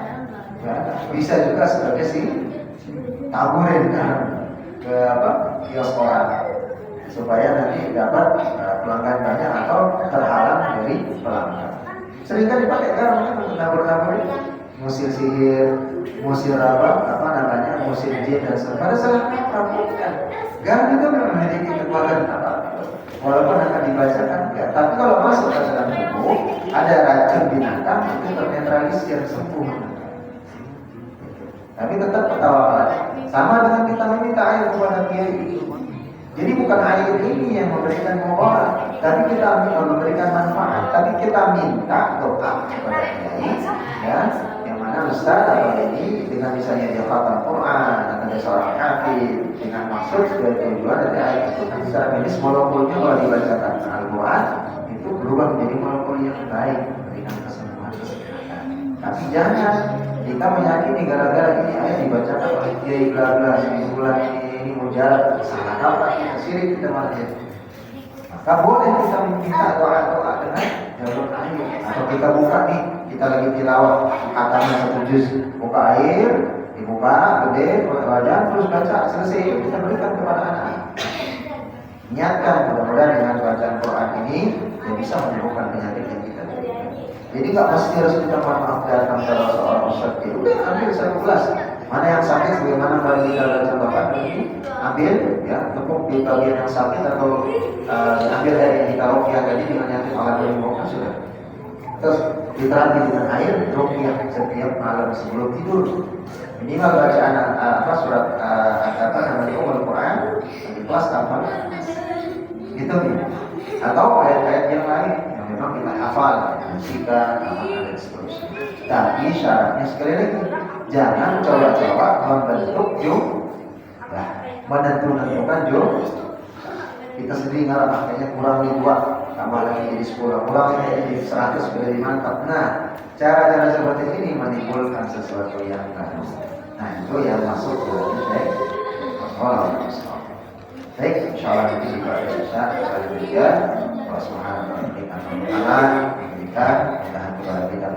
Ya, bisa juga sebagai taburin ke kios orang supaya nanti dapat pelanggan banyak atau terhalang dari pelanggan. Seringkali dipakai garam untuk nabur-nabur, musir sihir, musir musir jin dan sebagainya. Pada salah bukan. Garam itu memiliki kekuatan walaupun akan dibacakan ya. Tapi kalau masuk ke dalam tubuh ada racun binatang itu ternetralisir sempurna. Tapi tetap bertawakkal. Sama dengan kita meminta air kepada kiai. Jadi bukan air ini yang memberikan mudarat, tapi kita memberikan manfaat, tapi kita minta doa kepada Kiai, ya, yang mana Ustaz atau ini dengan misalnya dia khatam Quran atau dia seorang hafid dengan maksud sebagai tujuan dari air itu kan secara medis molekulnya kalau dibacakan Al-Quran itu berubah menjadi molekul yang baik memberikan kesembuhan kesehatan. Tapi jangan kita meyakini gara-gara ini ayat dibacakan oleh Kiai bla-bla bulan ini mujarab salah kaprah kita syirik kita malah. Maka boleh kita minta doa-doa dengan jalur air. Atau kita buka nih, kita lagi tilawah khatamnya 1 juz, buka air, dibuka gede wajan terus baca selesai kita berikan kepada anak. Niatkan mudah-mudahan dengan bacaan Quran ini yang bisa menyembuhkan penyakit yang kita terima. Jadi nggak mesti harus kita maaf datang ke seorang ustaz. Udah ambil 1 gelas. Mana yang sakit, bagaimana kalau kita baca Quran ini, ambil ya tepuk di bagian yang sakit atau diambil air yang kita ruqyah tadi dengan yakin alat menyembuhkan sudah. Terus diterangi dengan air ruqyah setiap malam sebelum tidur. Minimal bacaan surat apa namanya Al-Quran di kelas apa? Gitu nih. Atau ayat-ayat yang lain yang memang kita hafal, musika, dan seterusnya. Tapi syaratnya sekali lagi, jangan coba-coba membentuk jumlah, menentukan jumlah. Kita sendiri ngarap makanya kurang 2, tambah lagi jadi 10, kurang jadi 100 sudah jadi mantap. Nah, cara-cara seperti ini menimbulkan sesuatu yang baru. Nah, itu yang masuk ke dalam baik, insyaallah itu juga bisa sekali juga Allah Subhanahu wa taala memberikan kemudahan kepada kita.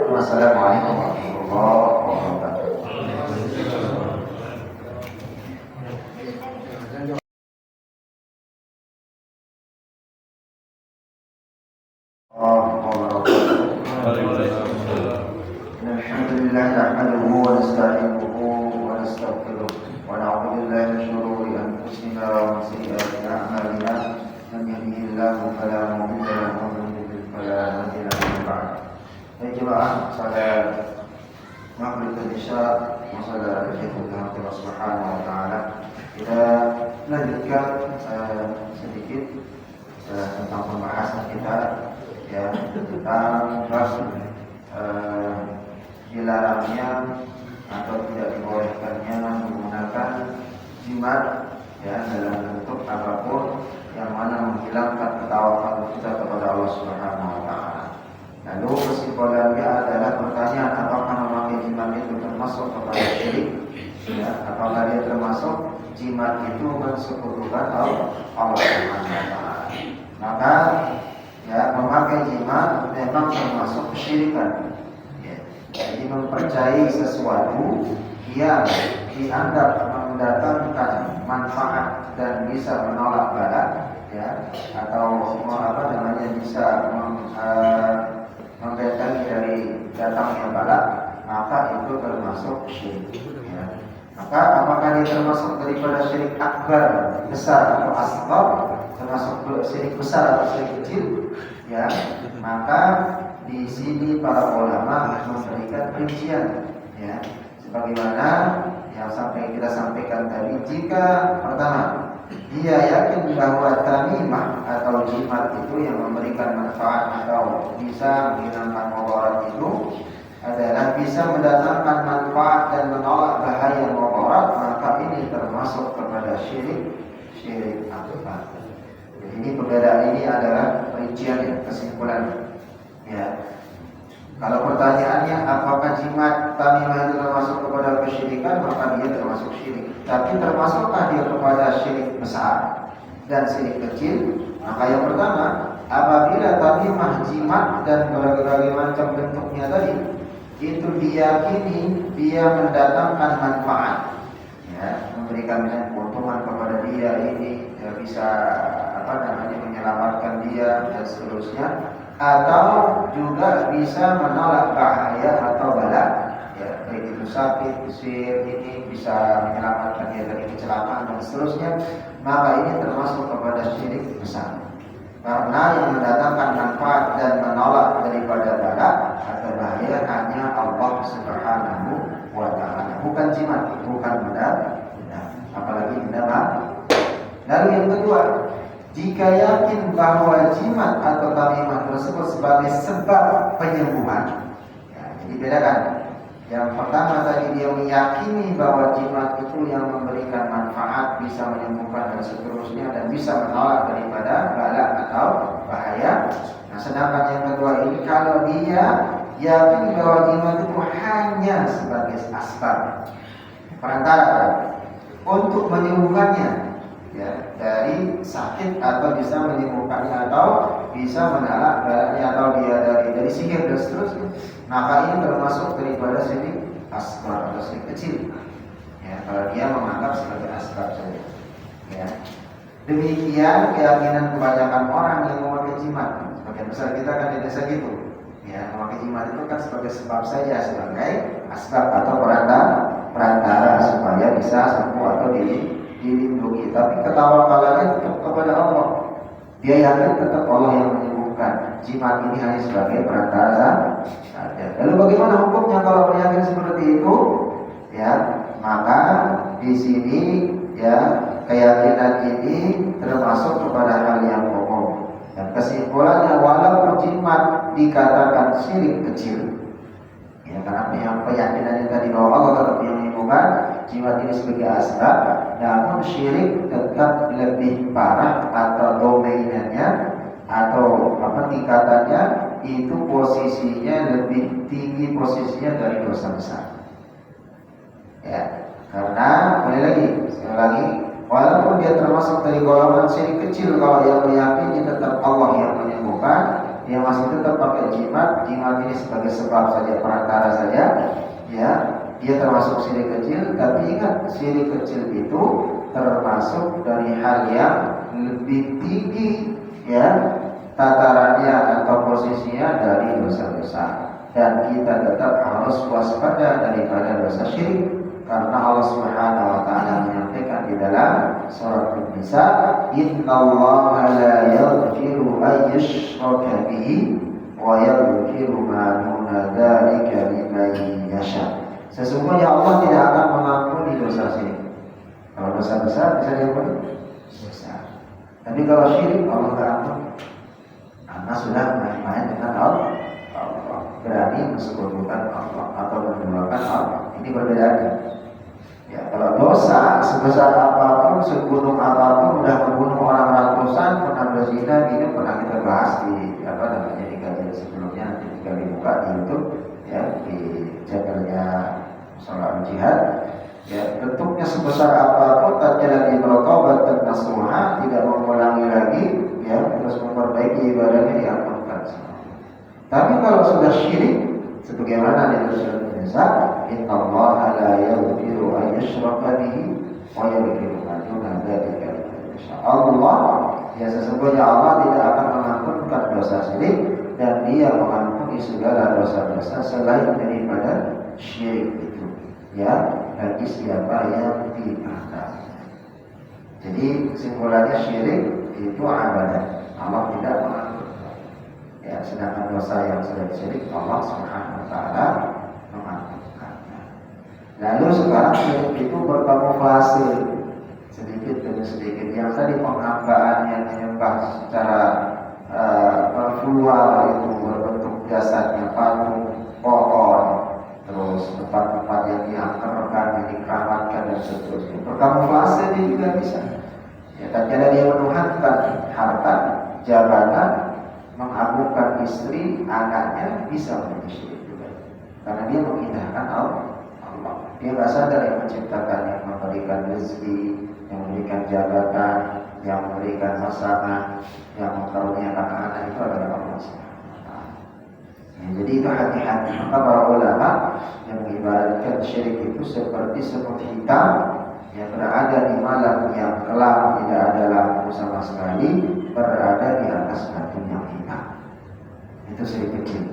Wassalamualaikum warahmatullahi wabarakatuh. Alhamdulillah nahmaduhu wa nasta'inuhu wa nastaghfiruh wa na'udzu billahi min shururi anfusina wa min sayyiati a'malina man yahdihillahu fala mudilla lahu wa man yudlil fala hadiya lahu. Baik jemaah salat maghrib dan isya masalah Allah Subhanahu wa taala. Kita lanjutkan sedikit tentang pembahasan kita ya tentang dilarangnya atau tidak dibolehkannya menggunakan jimat ya dalam bentuk apapun yang mana menghilangkan ketawakan kita kepada Allah Subhanahu wa taala. Lalu kesimpulannya adalah pertanyaan apakah memakai jimat itu termasuk kepada syirik? Ya, apakah dia termasuk jimat itu mensekutukan Allah Subhanahu wa taala? Maka ya memakai jimat memang termasuk kesyirikan. Jadi mempercayai sesuatu yang dianggap mendatangkan manfaat dan bisa menolak bala, ya, atau bisa membentengi dari datangnya bala, maka itu termasuk syirik. Ya. Maka apakah dia termasuk daripada syirik akbar besar atau asghar, termasuk syirik besar atau syirik kecil? Ya, maka di sini para ulama memberikan rincian, ya, sebagaimana yang kita sampaikan tadi. Jika pertama dia yakin bahwa tamimah atau jimat itu yang memberikan manfaat atau bisa menghilangkan mudarat itu adalah bisa mendatangkan manfaat dan menolak bahaya mudarat, maka ini termasuk kepada syirik akbar. Jadi ini perbedaan ini adalah rincian kesimpulan. Ya. Kalau pertanyaannya apakah jimat tamimah itu termasuk kepada kesyirikan, maka dia termasuk syirik. Tapi termasukkah dia kepada syirik besar dan syirik kecil? Maka yang pertama, apabila tamimah, jimat dan berbagai macam bentuknya tadi itu diyakini dia mendatangkan manfaat, ya, memberikan keuntungan kepada dia, ini ya, bisa menyelamatkan dia dan seterusnya, atau juga bisa menolak bahaya atau bala, ya, baik itu sakit, usir, ini bisa menyelamatkan dia dari kecelakaan dan seterusnya, maka ini termasuk kepada syirik besar. Karena yang mendatangkan manfaat dan menolak daripada bala atau bahaya hanya Allah Subhanahu wa taala, bukan jimat, bukan benda, apalagi benda Jika yakin bahwa jimat atau tamimah tersebut sebagai sebab penyembuhan, ya, jadi bedakan. Yang pertama tadi dia meyakini bahwa jimat itu yang memberikan manfaat, bisa menyembuhkan dan seterusnya, dan bisa menolak daripada bala atau bahaya. Nah, sedangkan yang kedua ini kalau dia yakin bahwa jimat itu hanya sebagai asbab, perantara untuk menyembuhkannya, ya, dari sakit, atau bisa menyembuhkannya, atau bisa menolak balanya, atau dia dari sihir dan seterusnya, maka ini termasuk daripada syirik asghar atau syirik kecil. Ya, kalau dia menganggap sebagai asbab saja. Ya. Demikian keyakinan kebanyakan orang yang memakai jimat. Sebagian besar kita kan tidak segitu. Ya, memakai jimat itu kan sebagai sebab saja, sebagai asbab atau perantara supaya bisa sembuh atau dilindungi. Tapi ketawakalannya tetap kepada Allah. Dia yakin tetap Allah yang menyembuhkan. Jimat ini hanya sebagai perantara saja. Lalu bagaimana hukumnya kalau yakin seperti itu? Ya, maka di sini ya keyakinan ini termasuk kepada hal yang umum. Dan kesimpulannya, walaupun jimat dikatakan syirik kecil, ya, karena yang keyakinan yang tadi bahwa Allah tetap yang menyembuhkan, jimat ini sebagai asbab, namun syirik tetap lebih parah atau domainnya atau tingkatannya itu posisinya lebih tinggi posisinya dari dosa besar. Ya, karena sekali lagi, walaupun dia termasuk dari golongan syirik kecil, kalau yang meyakini tetap Allah yang menyembuhkan, dia masih tetap pakai jimat ini sebagai sebab saja, perantara saja, ya, dia termasuk syirik kecil. Tapi ingat, syirik kecil itu termasuk dari hal yang lebih tinggi, ya, tatarannya atau posisinya dari dosa besar. Dan kita tetap harus waspada daripada dosa syirik, karena Allah Subhanahu wa taala menyampaikan di dalam surat An-Nisa, "Innallaha la yaghfiru an yushraka bihi wa yaghfiru ma duna dzalika liman yasha." Sesungguhnya Allah tidak akan mengampuni dosa syirik. Kalau dosa besar bisa diampuni, besar. Tapi kalau syirik Allah tidak ampuni, karena sudah main-main dengan Allah, berani mensekutukan Allah atau menduakan Allah. Ini perbedaannya. Ya, kalau dosa sebesar apapun, segunung apapun, udah membunuh orang ratusan, pernah berzina, ini pernah kita bahas di di kajian sebelumnya, nanti jika dibuka di YouTube, ya, di channelnya Salat Jihad. Ya, bentuknya sebesar apapun, tatkala dia bertobat dan nasuha, tidak mengulangi lagi, ya, terus memperbaiki ibadahnya, diampunkan. Tapi kalau sudah syirik, sebagaimana ditulis Indonesia, innallaha la yaghfiru an yushraka bihi wa yaghfiru ma duna dzalika liman yasha. Allah, ya, sesungguhnya Allah tidak akan mengampunkan dosa syirik, dan Dia mengampuni segala dosa-dosa selain daripada syirik itu, ya, bagi siapa yang dianggap. Jadi kesimpulannya, syirik itu ibadah, Allah tidak mengampuni. Ya, sedangkan dosa yang sudah syirik, Allah Subhanahu wa taala mengampunkannya. Lalu sekarang syirik itu berkamuflase sedikit demi sedikit. Yang tadi penghambaan yang menyembah secara virtual itu berbentuk jasadnya patung, pohon, terus tempat-tempat yang diangkerkan, yang dikeramatkan dan seterusnya. Berkamuflase dia juga bisa. Ya, tatkala dia menuhankan harta, jabatan, mengagungkan istri, anaknya, bisa menjadi syirik juga. Karena dia mengindahkan Allah. Dia nggak sadar yang menciptakan, yang memberikan rezeki, yang memberikan jabatan, yang memberikan pasangan, yang mengkaruniakan anak, itu adalah Allah SWT. Ya, jadi itu hati-hati. Maka para ulama yang mengibaratkan syirik itu seperti semut hitam yang berada di malam yang kelam, tidak ada lampu sama sekali, berada di atas batu yang hitam. Itu syirik kecil.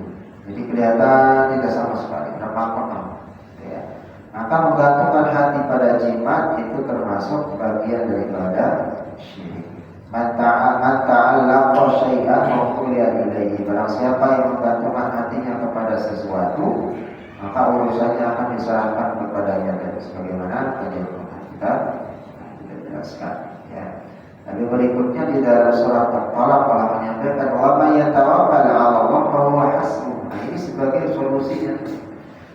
Jadi kelihatan tidak sama sekali, remang-remang. Ya. Maka menggantungkan hati pada jimat itu termasuk bagian daripada syirik. Man ta'allaqa syai'an wa quliya ilaihi. Barang siapa yang menggantungkan hatinya kepada sesuatu, maka urusannya akan diserahkan kepadanya. Dan sebagaimana tadi kita jelaskan, ya. Tapi berikutnya di dalam surat Al-Falaq Allah menyampaikan wa may yatawakkal 'ala Allah fa huwa hasbuh. Nah, ini sebagai solusinya.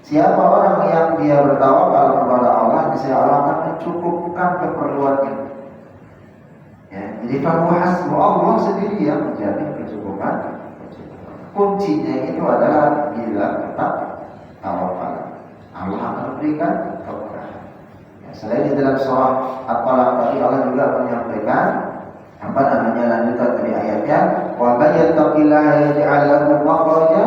Siapa orang yang dia bertawakal kepada Allah, niscaya Allah akan mencukupkan keperluannya. Ya, jadi fa huwa hasbuh, Allah sendiri yang menjadi kecukupan. Kuncinya itu adalah bila kita tawakal. Allah akan memberikan keberkahan. Selain di dalam surah Al-Falaq tadi Allah juga menyampaikan lanjutan dari ayatnya wa may yattaqillaha yaj'al lahu makhraja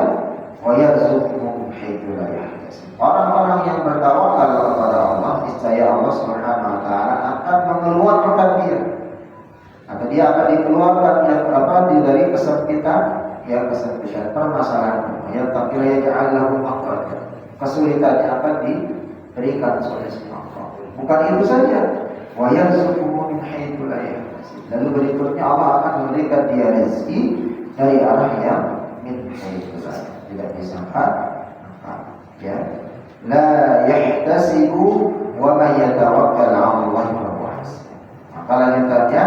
wa yarzuqhu min haitsu la yahtasib. Orang-orang yang bertawakal kepada Allah, niscaya Allah Subhanahu wa taala akan mengeluarkan dia. Atau dia akan dikeluarkan dari kesempitan permasalahan. Yattaqillaha yaj'al lahu makhraja. Kesulitannya akan diberikan solusi. Bukan itu saja, wa yarzuquhu min haitsu la yahtasib. Lalu berikutnya Allah akan memberikan dia rezeki dari arah yang min haitsu tidak disangka. Ya, la yahtasibu wa may yatawakkal 'ala Allah fa huwa hasbuh. Maka lanjutannya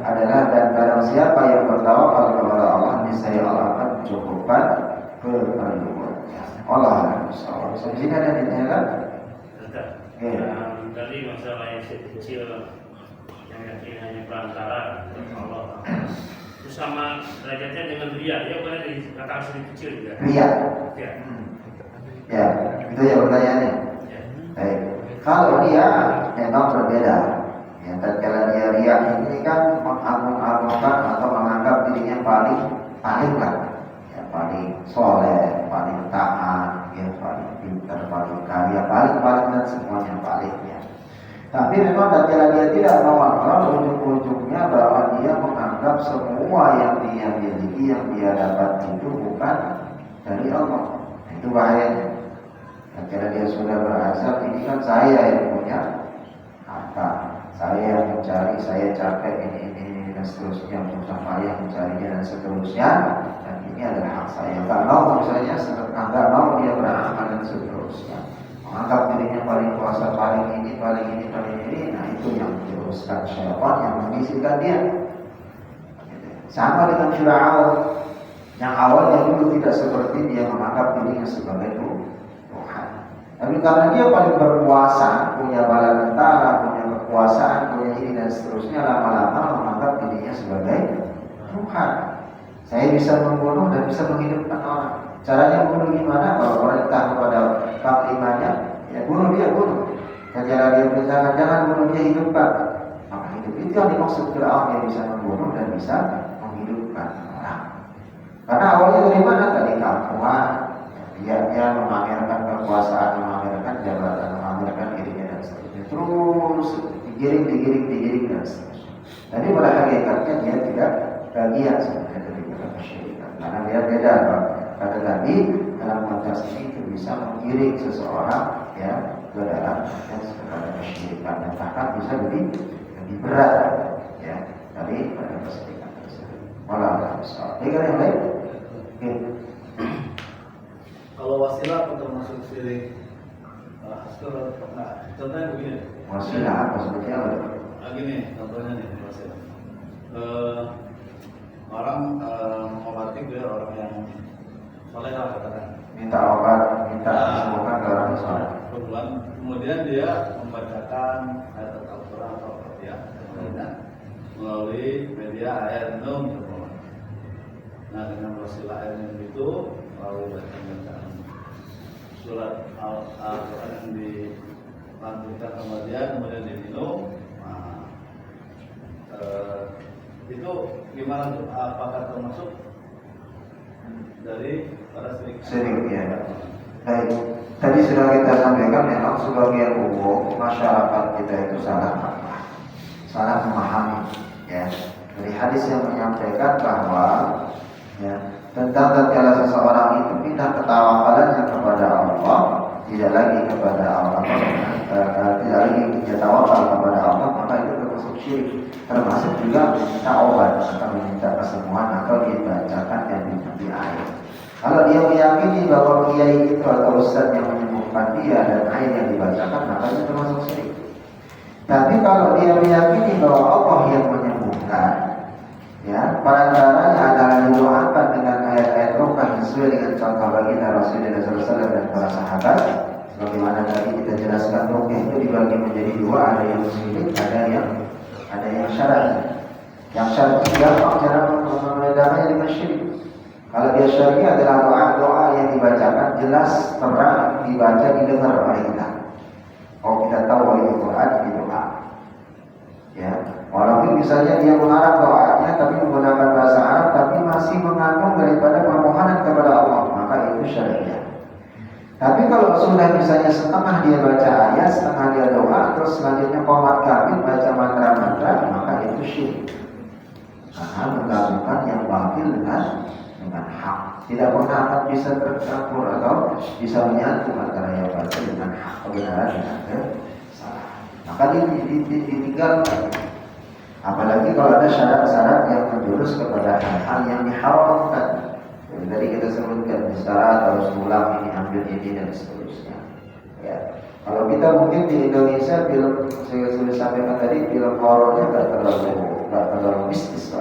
adalah dan barang siapa yang bertawakal kepada Allah, niscaya Allah akan mencukupkan keperluannya. Allah Subhanahu wa taala. Di sini ada dinilai. Tadi masalah yang kecil yang yakin hanya perantara Allah itu sama derajatnya dengan ria. Dia boleh dikatakan sedikit kecil juga. Ria. Ya, itu ya pertanyaannya. Ya. Baik. Kalau dia memang berbeda. Ya, tatkala dia ria ini kan mengagung-agungkan atau menganggap dirinya paling lah. Ya, paling soleh, paling taat, ya, paling pintar, paling kaya, paling dan semuanya paling ya. Tapi memang tatkala dia tidak mewakil, ujung-ujungnya bahwa dia menganggap semua yang dia miliki, yang dia dapat itu bukan dari Allah. Itu bahayanya. Tatkala dia sudah berasal, ini kan saya yang punya harta, saya yang mencari, saya capek ini dan seterusnya, susah payah mencarinya dan seterusnya. Dan ini adalah hak saya. Enggak mau misalnya, enggak mau dia beramal dan seterusnya. Menganggap dirinya paling kuasa, paling ini. Nah itu yang teruskan syaitan yang membisikkan dia. Sama dengan Fir'aun yang awalnya dulu tidak seperti dia menganggap dirinya sebagai Tuhan. Tapi karena dia paling berkuasa, punya bala tentara, punya kekuasaan, punya ini dan seterusnya, lama-lama menganggap dirinya sebagai Tuhan. Saya bisa membunuh dan bisa menghidupkan orang. Caranya bunuh gimana? Kalau perintah kepada panglimanya, ya bunuh dia, bunuh. Cara dia perintahkan jangan bunuh dia, hidupkan. Maka hidup itu yang dimaksud Fir'aun, yang bisa membunuh dan bisa menghidupkan orang. Karena awalnya dari mana? Tadi kampungan. Dia memamerkan kekuasaan, memamerkan jabatan, memamerkan dirinya dan seterusnya. Terus digiring dan seterusnya. Jadi pada hakikatnya dia tidak bagian sebenarnya dari kesyirikan. Karena dia beda, Pak. Kata tadi dalam konteks ini itu bisa menggiring seseorang ya ke dalam kepada kesyirikan dan bahkan bisa lebih berat ya dari pada kesyirikan tersebut. Walau besar. Yang lain? Kalau wasilah untuk masuk syirik, contohnya begini. Wasilah apa seperti apa? Gini contohnya nih wasilah. Orang mengobati dia orang yang soleh lah katakan. Minta obat, minta disembuhkan ke orang soleh. Kemudian dia membacakan ayat Al-Quran atau ya, melalui media air minum. Nah dengan wasilah air minum itu lalu bacaan surat Al-Quran yang dilantunkan sama dia kemudian diminum. Nah, itu gimana tuh? Apakah termasuk dari para syirik ya. Baik. Tadi sudah kita sampaikan memang sebagian umum masyarakat kita itu salah memahami ya. Dari hadis yang menyampaikan bahwa ya tentang tatkala seseorang itu pindah ketawakalannya kepada Allah, tidak lagi kepada Allah, tidak lagi dia tawakal kepada Allah, maka itu termasuk syirik. Termasuk juga meminta obat atau meminta kesembuhan atau dibacakan dan diberi air. Kalau dia meyakini bahwa kiai itu atau ustaz yang menyembuhkan dia dan air yang dibacakan, maka itu termasuk syirik. Tapi kalau dia meyakini bahwa Allah yang menyembuhkan, perantaranya adalah didoakan dengan ayat-ayat ruqyah sesuai dengan contoh baginda Rasulullah SAW dan para sahabat. Bagaimana tadi kita jelaskan, ruqyah itu dibagi menjadi dua, ada yang muslim, ada yang syar'i. Yang syar'i gampang cara membedakannya dengan syirik. Kalau dia syar'i adalah doa-doa yang dibacakan jelas, terang, dibaca, didengar oleh kita. Kalau kita tahu bahwa Quran di doa, ya, walaupun misalnya dia mengarang doanya tapi menggunakan bahasa Arab, tapi masih mengandung daripada permohonan kepada Allah, maka itu syariah. Tapi kalau sudah misalnya setengah dia baca ayat, setengah dia doa, terus selanjutnya qomat kamil baca mantra-mantra, maka itu syirik. Karena menggabungkan yang batil dengan hak. Tidak pernah akan bisa tercampur atau bisa menyatu antara yang batil dengan hak, kebenaran dengan kesalahan. Maka ditinggalkan. Apalagi kalau ada syarat-syarat yang menjurus kepada hal-hal yang diharamkan. Jadi tadi kita sebutkan syarat harus ulang ini, ambil ini dan seterusnya. Ya. Kalau kita mungkin di Indonesia film, saya sudah sampaikan tadi, film horornya nggak terlalu mistis,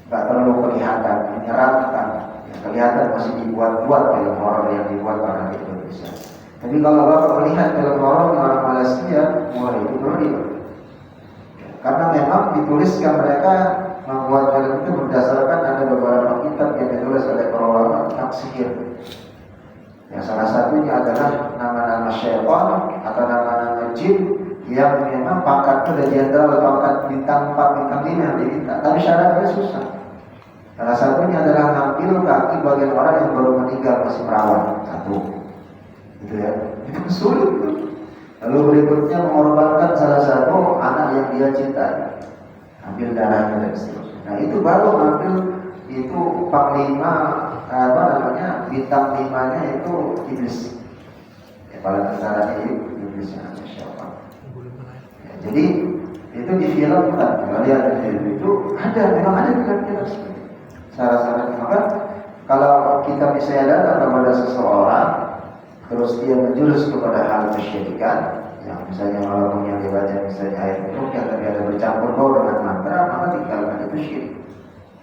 nggak terlalu kelihatan, menyeramkan. Kelihatan masih dibuat-buat film horor yang dibuat orang Indonesia. Tapi kalau Bapak melihat film horor orang Malaysia, mulai itu ngeri. Karena memang dituliskan mereka membuat film itu berdasarkan ada beberapa kitab yang ditulis oleh para ulama tentang sihir. Yang salah satunya adalah nama-nama syaitan atau nama-nama jin yang memang pangkatnya sudah jenderal, pangkat bintang 4, bintang 5 yang diminta. Tapi syaratnya susah. Salah satunya adalah ngambil kaki bagian orang yang baru meninggal masih perawan. Satu, gitu ya. Itu sulit. Lalu berikutnya mengorbankan salah satu anak yang dia cintai, ambil darahnya dan seterusnya. Nah itu baru ambil itu panglima bintang 5-nya itu iblis. Kepala tentaranya iblisnya siapa? Ya, jadi itu difilmkan. Kalau lihat film itu memang ada film-film seperti syarat-syarat. Maka kalau kita misalnya datang kepada seseorang terus dia menjurus kepada hal kesyirikan, yang misalnya walaupun yang dibaca misalnya ayat ruqyah tapi ada bercampur bau dengan mantra, maka tinggalkan itu syirik.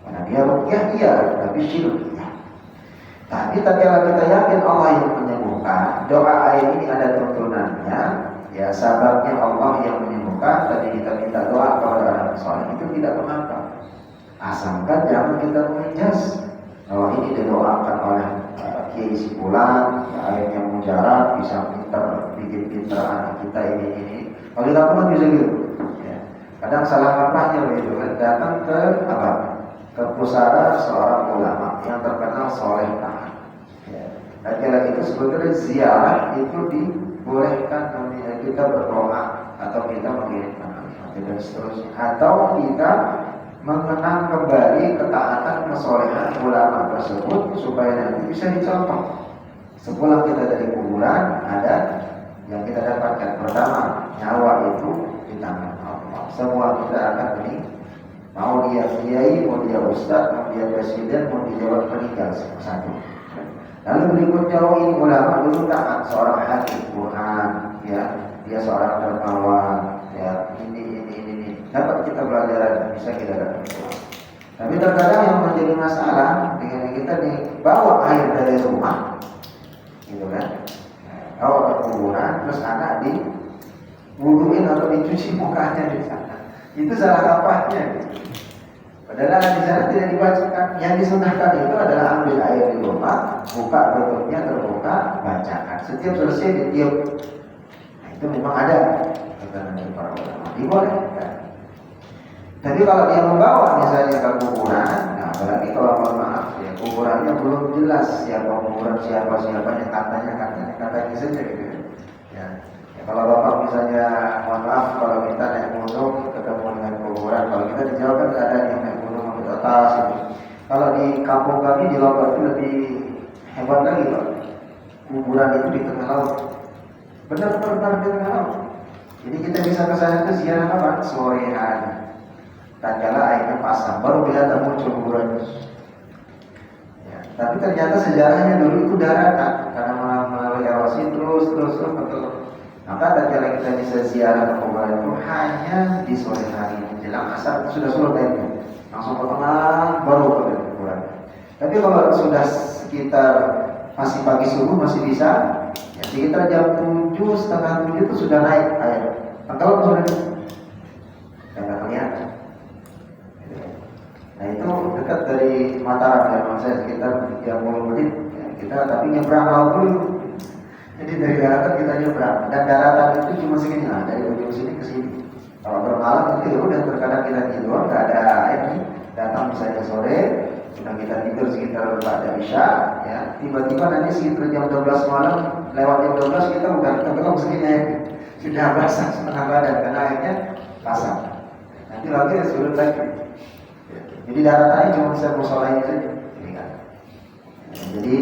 Karena dia ruqyah iya, tapi syirik iya. Tapi tatkala kita yakin Allah yang menyembuhkan, doa ayat ini ada tuntunannya, ya sababnya Allah yang menyembuhkan. Tadi kita minta doa kepada orang soleh itu tidak mengapa. Asalkan jangan kita mengejas bahwa ini didoakan oleh kiai si fulan, ayat yang mujarab bisa bikin pinter anak kita ini. Kalau kita pun bisa gitu. Ya. Kadang salah kaprahnya begitu kan, datang ke pusara seorang ulama yang terkenal soleh taat. Ya. Dan kira itu sebetulnya ziarah itu dibolehkan kita berdoa atau kita mengirimkan al-fatihah dan seterusnya, atau kita mengenang kembali ketaatan kesolehan ulama tersebut supaya nanti bisa dicontoh. Sepulang kita dari kuburan ada yang kita dapatkan. Pertama, nyawa itu di tangan Allah. Semua kita akan beri. Mau dia kiai, mau dia ustaz, mau dia presiden, mau dia jawab meninggal satu. Lalu berikutnya ini ulama dulu taat, seorang hakim Quran, ya, dia seorang dermawan, ya, ini. Dapat kita belajar, bisa kita dapat. Tapi terkadang yang menjadi masalah dengan kita dibawa air dari rumah, gitu kan? Bawa ke kuburan, terus anak diwuduin atau dicuci mukanya di sana. Itu salah kaprahnya. Padahal di sana tidak dibacakan. Yang disunahkan itu adalah ambil air di rumah, buka tutupnya terbuka, bacakan. Setiap selesai ditiup. Nah, itu memang ada kata dari para ulama. Dibolehkan. Tapi kalau dia membawa misalnya ke kuburan, nah apalagi kalau mohon maaf ya kuburannya belum jelas siapa kuburan siapanya katanya saja gitu ya. Ya kalau bapak misalnya mohon maaf kalau kita naik gunung ketemu dengan kuburan, kalau kita di Jawa kan nggak ada yang naik gunung ke atas gitu. Kalau di kampung kami di Lombok itu lebih hebat lagi loh. Kuburan itu di tengah laut, benar-benar di tengah laut. Jadi kita bisa ke sana ke ziarah apa? Sore hari. Tatkala airnya pasang, baru kelihatan muncul kuburan. Ya, tapi ternyata sejarahnya dulu itu daratan, karena melalui erosi terus. Maka tatkala kita bisa ziarah ke kuburan itu hanya di sore hari menjelang asar sudah surut airnya, langsung ke tengah baru ke kuburan. Tapi kalau sudah sekitar masih pagi subuh masih bisa, ya sekitar jam 7, setengah 7 itu sudah naik air. Tenggelam sudah ya nggak kelihatan. Nah itu dekat dari Mataram ya, maksudnya sekitar 30 menit. Ya, kita tapi nyebrang laut dulu. Jadi dari daratan kita nyebrang, dan daratan itu cuma segini lah, dari ujung sini ke sini. Kalau bermalam itu ya udah terkadang kita tidur, nggak ada air nih, datang misalnya sore, sudah kita tidur sekitar pada Isya, ya tiba-tiba nanti sekitar jam 12 malam, lewat jam 12 kita udah tenggelam segini, sudah basah setengah badan karena airnya basah. Nanti lagi ya sudah lagi. Jadi daratannya cuma bisa musola ini saja. Jadi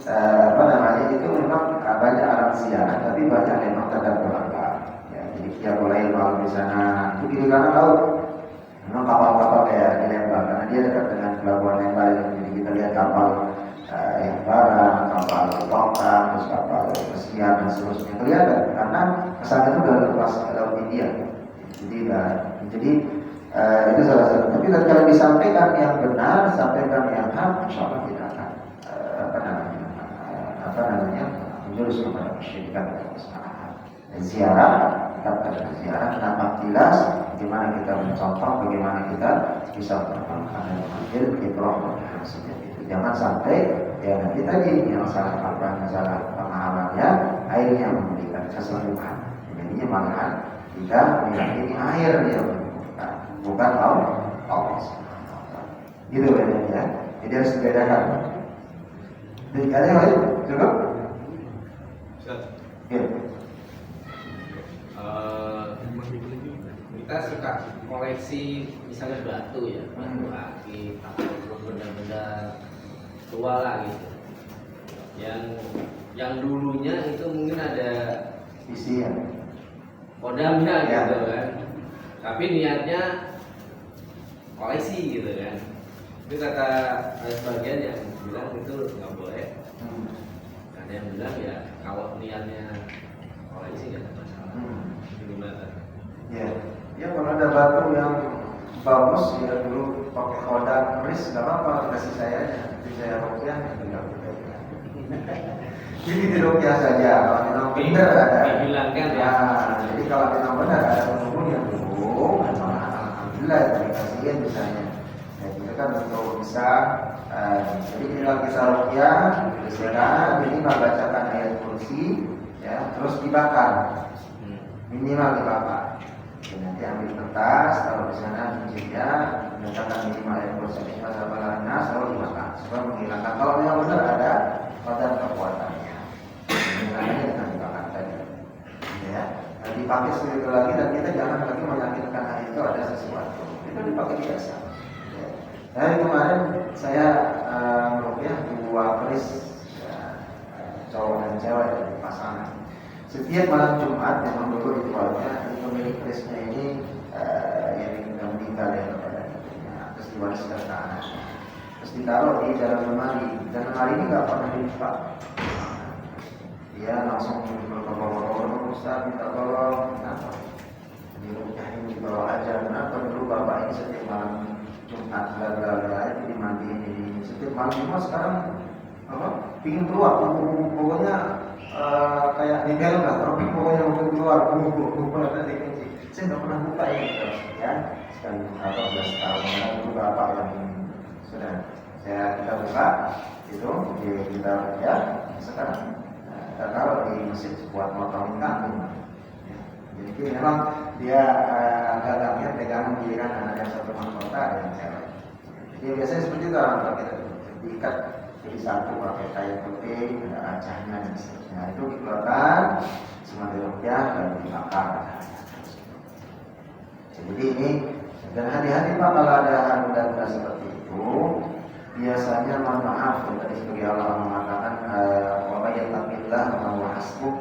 apa namanya itu memang banyak alam ziarah, tapi banyak memang tanda pelanggar. Ya, jadi dia mulai malam di sana, itu di kanan laut. Memang kapal-kapal kayak di Lembang, karena dia dekat dengan pelabuhan Lembang. Jadi kita lihat kapal yang barang, kapal Bangka, terus kapal pesiar dan seterusnya kelihatan, karena kesana itu udah lepas ke laut India. Jadi itu salah satu. Tapi kalau disampaikan yang benar, sampaikan yang hak, insya Allah tidak akan menjurus kepada kesyirikan dan kesalahan. Ziarah, tetap ada ziarah, nampak jelas bagaimana kita mencontoh, bagaimana kita bisa melakukan dan mengambil ibrah dan seperti itu. Jangan sampai ya nanti tadi yang salah pemahamannya airnya memberikan kesembuhan. Jadinya malahan kita meyakini air yang menyembuhkan, bukan Allah. Gitu ya. Jadi harus dibedakan. Jadi ada yang lain? Cukup? Ya. Kita suka koleksi misalnya batu ya, batu akik atau benda-benda tua lah gitu. Yang dulunya itu mungkin ada Isi ya. kodamnya Ya. gitu kan. Tapi niatnya koleksi gitu kan. Itu kata ada sebagian yang bilang itu nggak boleh. Ada yang bilang ya kalau niatnya koleksi nggak ada masalah. Gimana? Ya kalau ada batu yang bagus ya dulu pakai kodam keris nggak apa-apa, kasih saya aja, nanti saya rupiah tinggal jadi di rupiah saja. Kalau memang benar ada dihilangkan ya. Jadi kalau memang benar ada penghubung yang dulu, memang alhamdulillah dikasihin misalnya. Ya kita kan untuk bisa jadi tinggal kita rupiah, dibersihkan, minimal bacakan ayat kursi, ya terus dibakar, minimal dibakar. Nanti ambil kertas, taruh di sana kuncinya, menyatakan minimal ayat kursi masalah selalu dibakar supaya menghilangkan. Kalau yang benar ada pada kekuatannya, menghilangkannya dengan dibakar tadi. Ya, dan dipakai sekali lagi dan kita jangan lagi meyakinkan itu ada sesuatu. Itu dipakai biasa. Ya. Dari kemarin saya merupiah 2 keris ya, cowok dan cewek dari pasangan. Setiap malam Jumat memang dulu ritualnya pemilik kerisnya ini yang meninggal ya kepada ibunya, terus diwariskan ke anaknya, terus ditaruh di dalam lemari, dan lemari ini nggak pernah dibuka. Dia langsung berkobor-kobor, Ustaz minta tolong, kenapa? Di rumah ini dibawa aja, kenapa dulu bapak ini setiap malam Jumat bla itu dimandiin ini, setiap malam Jumat sekarang apa? Pingin keluar, pokoknya kayak di film lah, tapi pokoknya mau keluar, buku ada dikunci. Saya nggak pernah buka ini terus, ya. Sekali 14 tahun lalu bapak yang sudah kita buka itu kita ya sekarang kita taruh di masjid buat motong kambing. Jadi memang dia gagangnya pegangan giliran anak yang satu mahkota ada yang cewek. Jadi biasanya seperti itu orang tua kita diikat jadi satu pakai kain putih, ada acahnya dan seterusnya. Itu dikeluarkan semua rupiah dan dibakar. Jadi ini dan hati-hati Pak kalau ada benda-benda seperti itu. Biasanya mohon maaf tadi sebagai Allah mengatakan wa yattaqillah wa hasbuh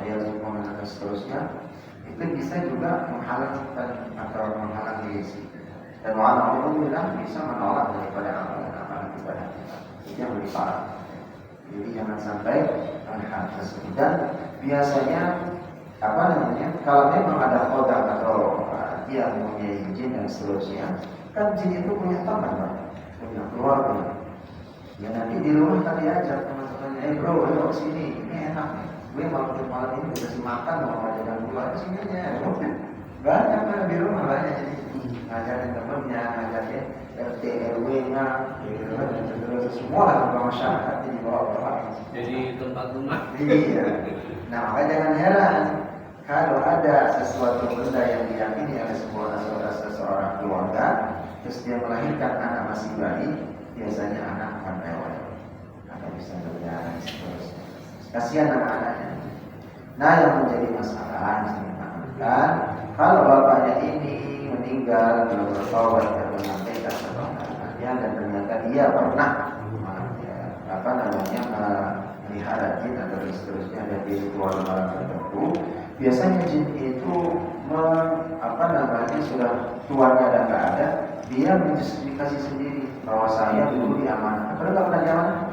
ya dan seterusnya. Itu bisa juga menghalangkan atau menghalang diri. Dan wa'alaikumsalam bisa menolak daripada amalan ibadah kita. Itu yang lebih parah. Jadi jangan sampai hal tersebut. Dan biasanya kalau memang ada kodam atau dia mempunyai izin dan seterusnya, Kan jin itu punya teman, Pak. Punya keluarga. Ya nanti di rumah kan diajak teman-temannya, bro, ayo sini, ini enak nih. Gue malam ini dikasih makan mau jajan keluar sini aja. Banyak kan di rumah banyak, jadi ngajarin temennya, ngajarin RT RW-nya, gitu kan, terus semua lah masyarakat di bawah-bawah. Jadi tempat rumah. Iya. Nah makanya jangan heran kalau ada sesuatu benda yang diyakini oleh seseorang keluarga, terus dia melahirkan anak masih bayi, biasanya anak akan rewel, atau bisa berjalan seterusnya. Kasihan anak-anaknya. Nah yang menjadi masalah misalkan kalau bapaknya ini meninggal belum bertaubat dan menyampaikan kepada dan ternyata dia pernah melihara jin atau seterusnya dan di ritual tertentu, biasanya jin itu sudah tuannya dan nggak ada, dia menjustifikasi sendiri bahwa saya dulu diamanahkan, padahal nggak pernah diamanahkan.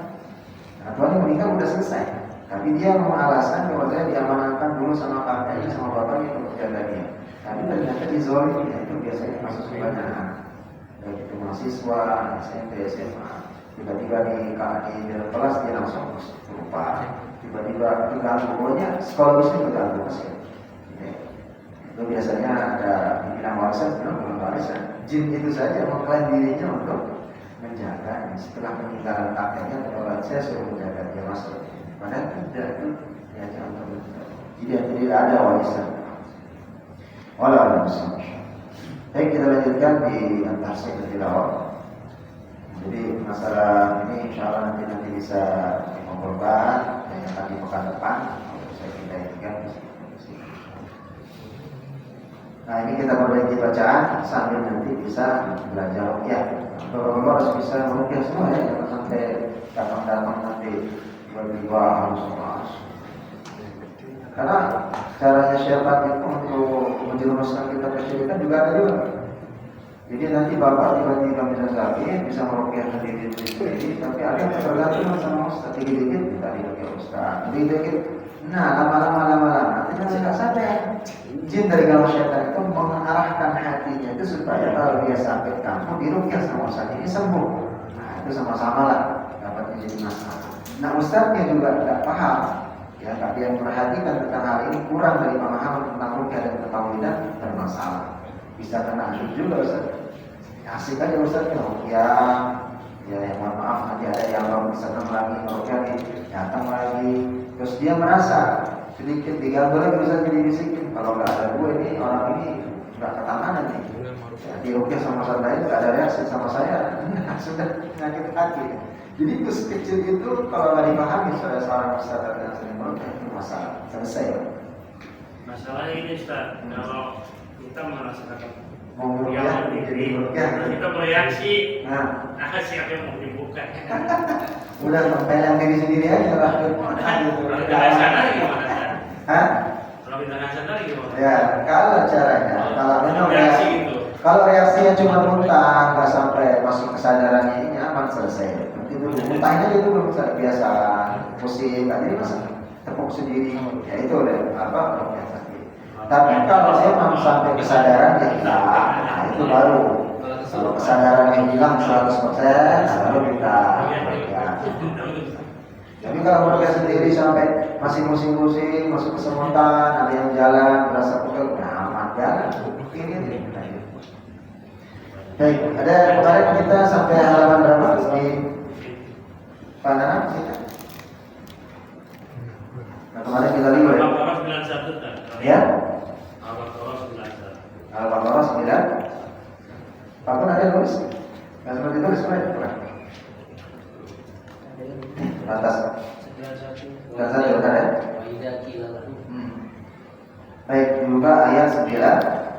Nah, tuannya meninggal udah selesai, tapi dia mengalaskan bahwa saya diamanahkan dulu sama kakeknya sama bapaknya untuk menjaga dia. Tapi ternyata dizolimi, itu biasanya masuk banyak anak, baik itu mahasiswa, SMP, SMA. Tiba-tiba di kelas dia langsung lupa, tiba-tiba terganggu, pokoknya psikologisnya terganggu pasti. Itu biasanya ada pimpinan warisan, belum warisan. Jin itu saja mengklaim dirinya untuk menjaga. Setelah peninggalan kakeknya atau saya suruh menjaga dia masuk. Padahal tidak, itu ya jangan tidak ada warisan. Walau bersama. Baik, kita lanjutkan di antar tilawah. Jadi masalah ini insya Allah nanti bisa dikumpulkan dan yang tadi pekan depan saya kita Nah ini kita perbaiki bacaan sambil nanti bisa belajar ruqyah. Bapak-bapak harus bisa ruqyah semua ya, jangan sampai datang-datang nanti tiba-tiba harus mas. Karena caranya syaitan itu untuk menjerumuskan kita ke syirikan juga ada juga. Jadi nanti bapak tiba-tiba bisa sakit, bisa meruqyah sendiri, tapi ada yang tergantung sama ustaz. Dikit-dikit kita diruqyah ustaz, dikit-dikit. Nah lama-lama nanti kan nggak sadar. Jin dari galau syaitan itu mengarahkan hatinya itu supaya kalau dia sakit kamu diruqyah sama ustaz ini sembuh. Nah itu sama-sama lah dapat menjadi masalah. Nah ustaznya juga tidak paham, ya tapi yang perhatikan tentang hal ini kurang dari pemahaman tentang ruqyah dan ketahuidan bermasalah. Bisa kena asik juga Ustaz. Asik aja Ustaz ya yang mohon maaf nanti ada yang mau misalkan lagi meruqyah datang lagi, terus dia merasa sedikit diganggu lagi Ustaz, jadi bisikin kalau nggak ada gue ini orang ini nggak ketanganan nih. Ya, di ruqyah sama Ustaz lain nggak ada reaksi sama saya, sudah sakit hati. Jadi terus kecil itu kalau nggak dipahami oleh seorang Ustaz yang sering meruqyah itu masalah selesai. Masalahnya ini Ustaz, kalau kita merasakan mau yang diri, kita bereaksi, nah siapa yang mau dibuka? udah mempelang diri sendiri aja lah. Kalau kita nggak sadar gimana? Hah? Kalau kita nggak sadar gimana? Ya, kalau caranya, kalau memang reaksi gitu. Kalau reaksinya cuma muntah, nggak sampai masuk kesadarannya ini aman selesai. Nanti dulu muntahnya itu belum biasa, pusing, jadi masa tepuk sendiri, ya itu deh apa? Tapi kalau memang sampai kesadaran ya kita, nah itu baru. Kalau kesadaran yang hilang 100%, baru kita. Ya. Tapi kalau mereka sendiri sampai masih pusing-pusing, masuk kesemutan, ada yang jalan, merasa pegel, nah aman jalan. Ini. Baik, ada kemarin kita sampai halaman berapa di Pandangan kita? Nah kemarin kita libur ya? Al-Baqarah 91 kan? Ya? Al-Baqarah 91. Al-Baqarah 9. Pak pun ada tulis? Nggak seperti tulis kemarin? Atas 91 benar ya? Baik, juga ayat 91.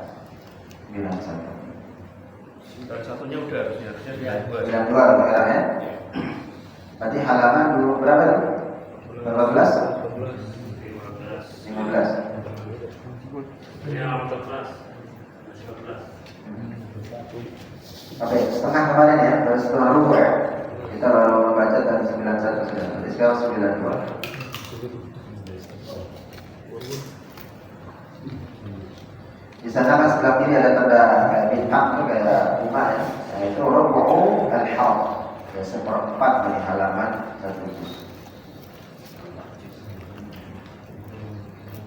91-nya udah harusnya 92 sekarang ya. Berarti halaman dulu berapa tuh? 12? 15. Ya, 14. Oke, setengah kemarin ya, baru setengah rubuh ya. Kita baru membaca tadi 91 sudah. Berarti sekarang 92. Di sana kan sebelah kiri ada tanda kayak bintang tuh kayak bunga ya. yaitu rubu' al-haud, ya seperempat dari halaman satu juz.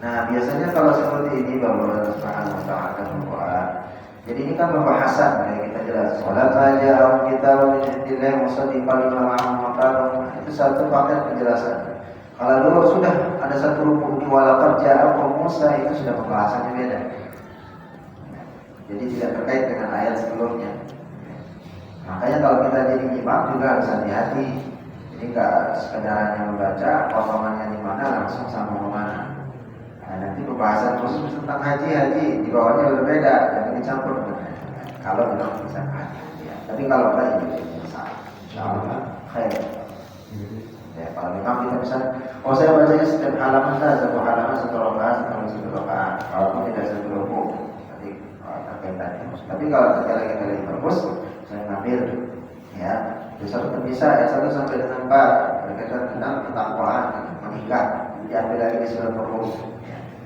Nah, biasanya kalau seperti ini Bapak Subhanahu wa taala berdoa. Jadi ini kan pembahasan ya, kita jelas. Wala taja'u kita min indillah musaddiqan lima ma'ahum, itu satu paket penjelasan. Kalau dulu sudah ada satu rukun di wala taja'u Musa, itu sudah pembahasannya beda. Jadi tidak terkait dengan ayat sebelumnya. Makanya kalau kita jadi imam juga harus hati-hati. Jadi nggak sekedar hanya membaca potongannya di mana langsung sama kemana. Nah, nanti pembahasan khusus tentang haji di bawahnya berbeda, jangan dicampur dengan kalau memang bisa haji. Ya. Tapi kalau enggak itu salah. Insyaallah khair. Ya, kalau memang kita bisa, saya bacanya setiap halaman satu halaman satu rakaat, kalau tidak satu rukuk. Tapi kalau kali bagus, saya ngambil ya besok tetap bisa ya 1 sampai dengan 4 berkaitan tentang ketakwaan menikah, diambil lagi di surat Rum,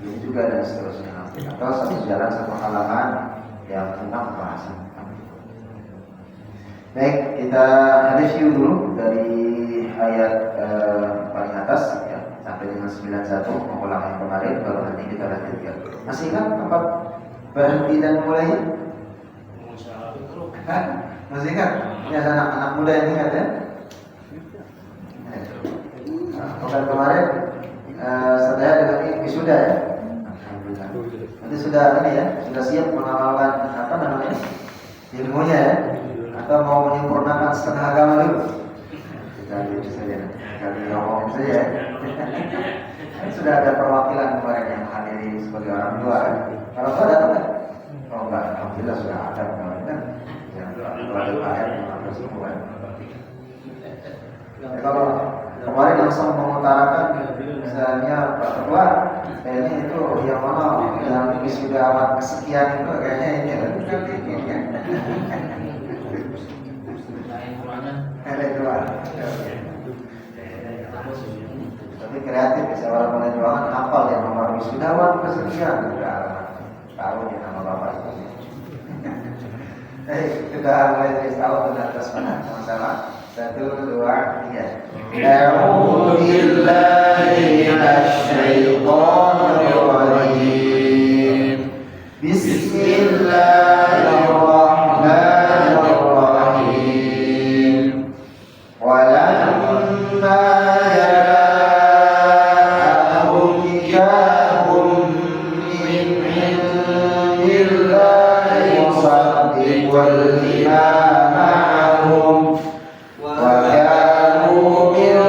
ini juga dan seterusnya, atau satu jalan satu halaman yang tentang pembahasan. Baik, kita review dulu dari ayat paling atas ya, sampai dengan 91, mengulang yang kemarin, baru nanti kita lanjutkan. Masih ingat tempat berhenti dan mulainya? Masih ingat? Ini ada anak-anak muda yang ingat ya? Bukan kemarin saya dengan ini wisuda ya? Alhamdulillah. Nanti sudah ini ya, sudah siap mengamalkan apa namanya ilmunya ya? Atau mau menyempurnakan setengah agama dulu? Kita lihat saja, kali ngomong saja ya. Sudah ada perwakilan kemarin yang menghadiri sebagai orang tua. Kalau tua datang kan? Oh enggak, alhamdulillah sudah ada kemarin kan? Yang keluarga ayat yang ada semua. Kalau kemarin langsung mengutarakan misalnya Pak Ketua, kayaknya itu yang mana yang sudah amat kesekian itu kayaknya ini kan? Ada dua. Tapi kreatif bisa walaupun ada ruangan hafal yang nomor wisudawan kesekian sudah tahu ya nama bapak itu. Kita mulai dari awal dan atas mana sama-sama. 1, 2, 3. A'udzu billahi minasy syaithanir rajim. Bismillahirrahmanirrahim. Walamma ja'ahum kitabun min indillahi musaddiqan lima ma'ahum وكانوا من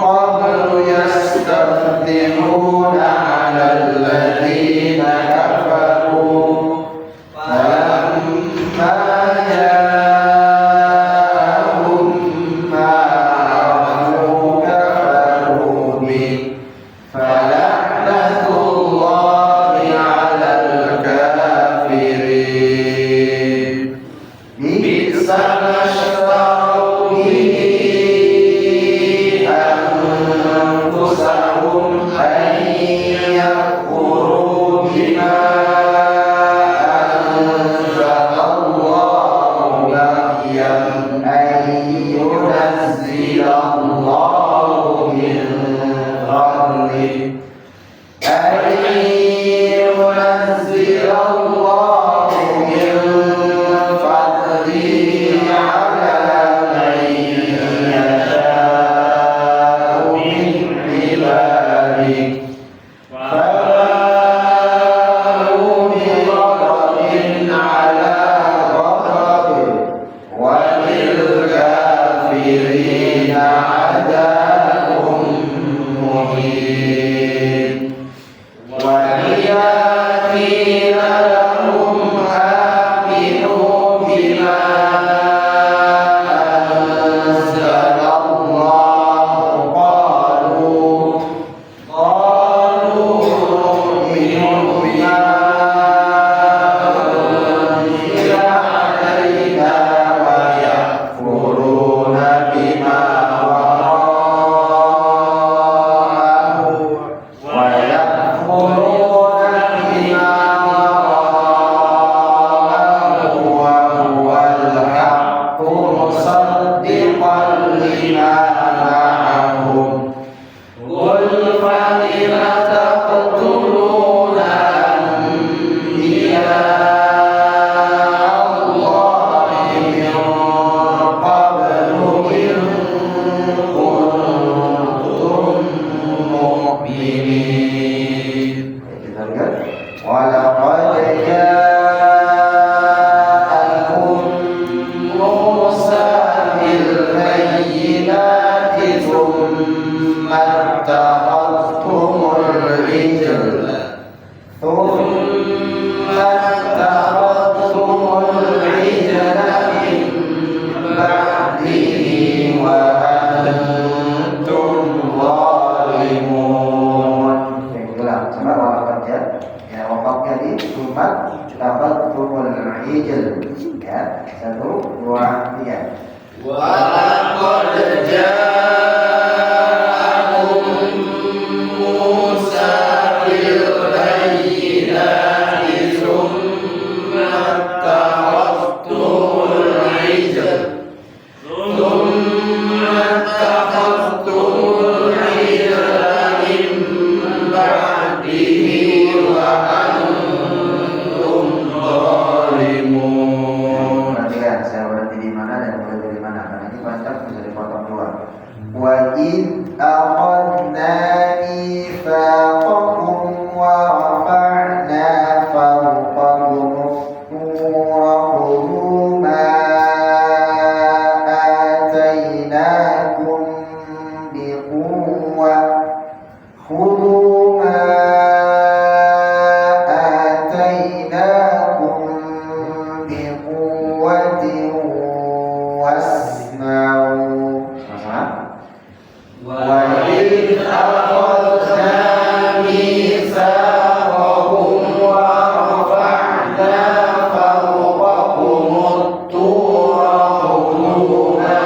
قبل يستفتحون على الذين كفروا فلما جاءهم ما عرفوا كفروا به فلعنة الله على الكافرين بئس ما اشتروا به أنفسهم أن يكفروا بما أنزل الله بغيا أن ينزل الله من فضله على من يشاء من عباده Kita lihat. Walaqad ja'akum Musa bil bayyinati thumma ittakhadhtumul ijla min ba'dihi wa antum zalimun. Itulah coba waqaf ya. Ya waqafnya di sumat tafattumul ijl ya. 1 2 3. Walaqad ja'akum Musa bil bayyinati thumma ittakhadhtumul ijla min ba'dihi wa antum zalimun. Perhatikan saya berhenti di mana dan berhenti di mana karena ini konsep bisa dipotong dua. Wa id akhadna mitsaqakum wa rafa'na fawqakum at-tura khudhu ma atainakum biquwwah khudhu ma atainakum biquwwatin wasma'u. Sama-sama. Wa id akhadna mitsaqakum wa rafa'na fawqakum at-tura khudhu ma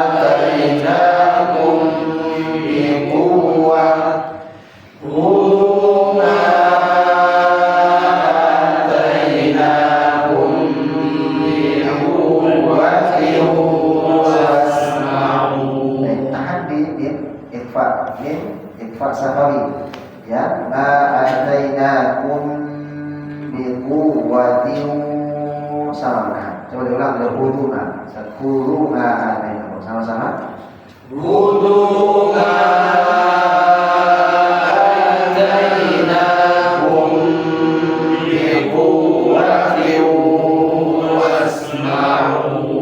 atainakum biquwwah khudhu ma atainakum biquwwatin wasma'u. Tahan di ikfa safawi ya. Ma atainakum biquwwatin sama. Coba diulang dari khudhu ma. Khudhu ma atainakum sama-sama. Khudhu ma atainakum biquwwatin wasma'u.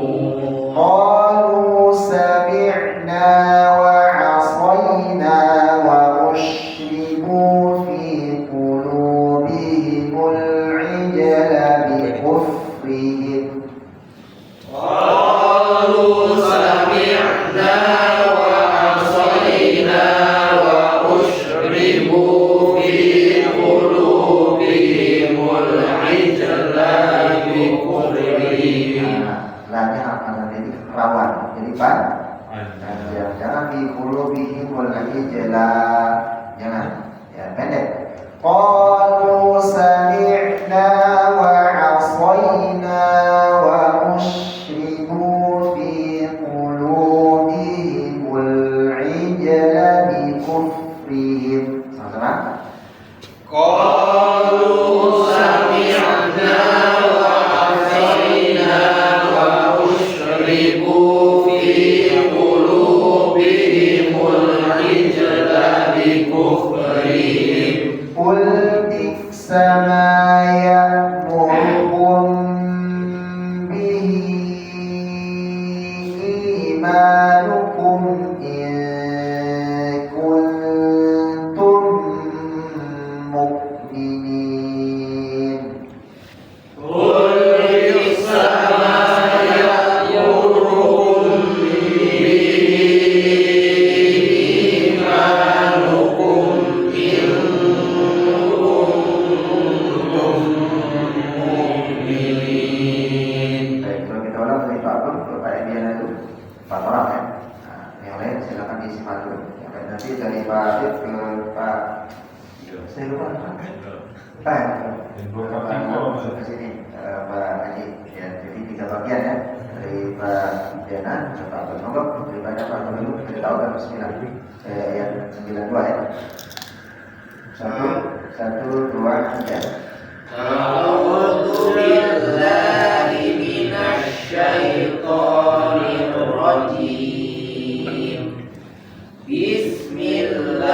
Qalu sami'na wa 'asayna wa ushribu fi qulubihimul 'ijla bi kufrihim. Qalu sami'na wa 'asayna wa ushribu fi qulubihimul 'ijla bi kufrihim. Lainnya akan jadi rawan. Jadi pan. Jangan di qulubihim wal ijla. Jangan. Ya pendek. Qalu sami'na wa 'asayna wa ushribu fi qulubihimul ijla bi kufrihim. Sama-sama. Qalu sami'na wa 'asayna wa ushribu fi qulubihimul ijla bi kufrihim. Qul bi'sa ma ya'murukum bihi imanukum in kuntum mu'minin. Qul bi'sa ma ya'murukum bihi imanukum in kuntum mu'minin. Baik, kalau kita ulang dari Pak Abdul ke Pak Ediana itu Pak orang ya. Nah, yang lain silakan disimak dulu. Ya, baik, nanti dari Pak Adit ke Pak saya lupa Pak masuk ke sini Pak Haji ya. Jadi 3 bagian ya dari Pak Ediana ke Pak Abdul. Monggo daripada Pak Abdul dulu kita tahu kan bismillah. Ayat 92 ya. 1 2 3. A'udzu billahi minasy syaithanir rajim. Bismillah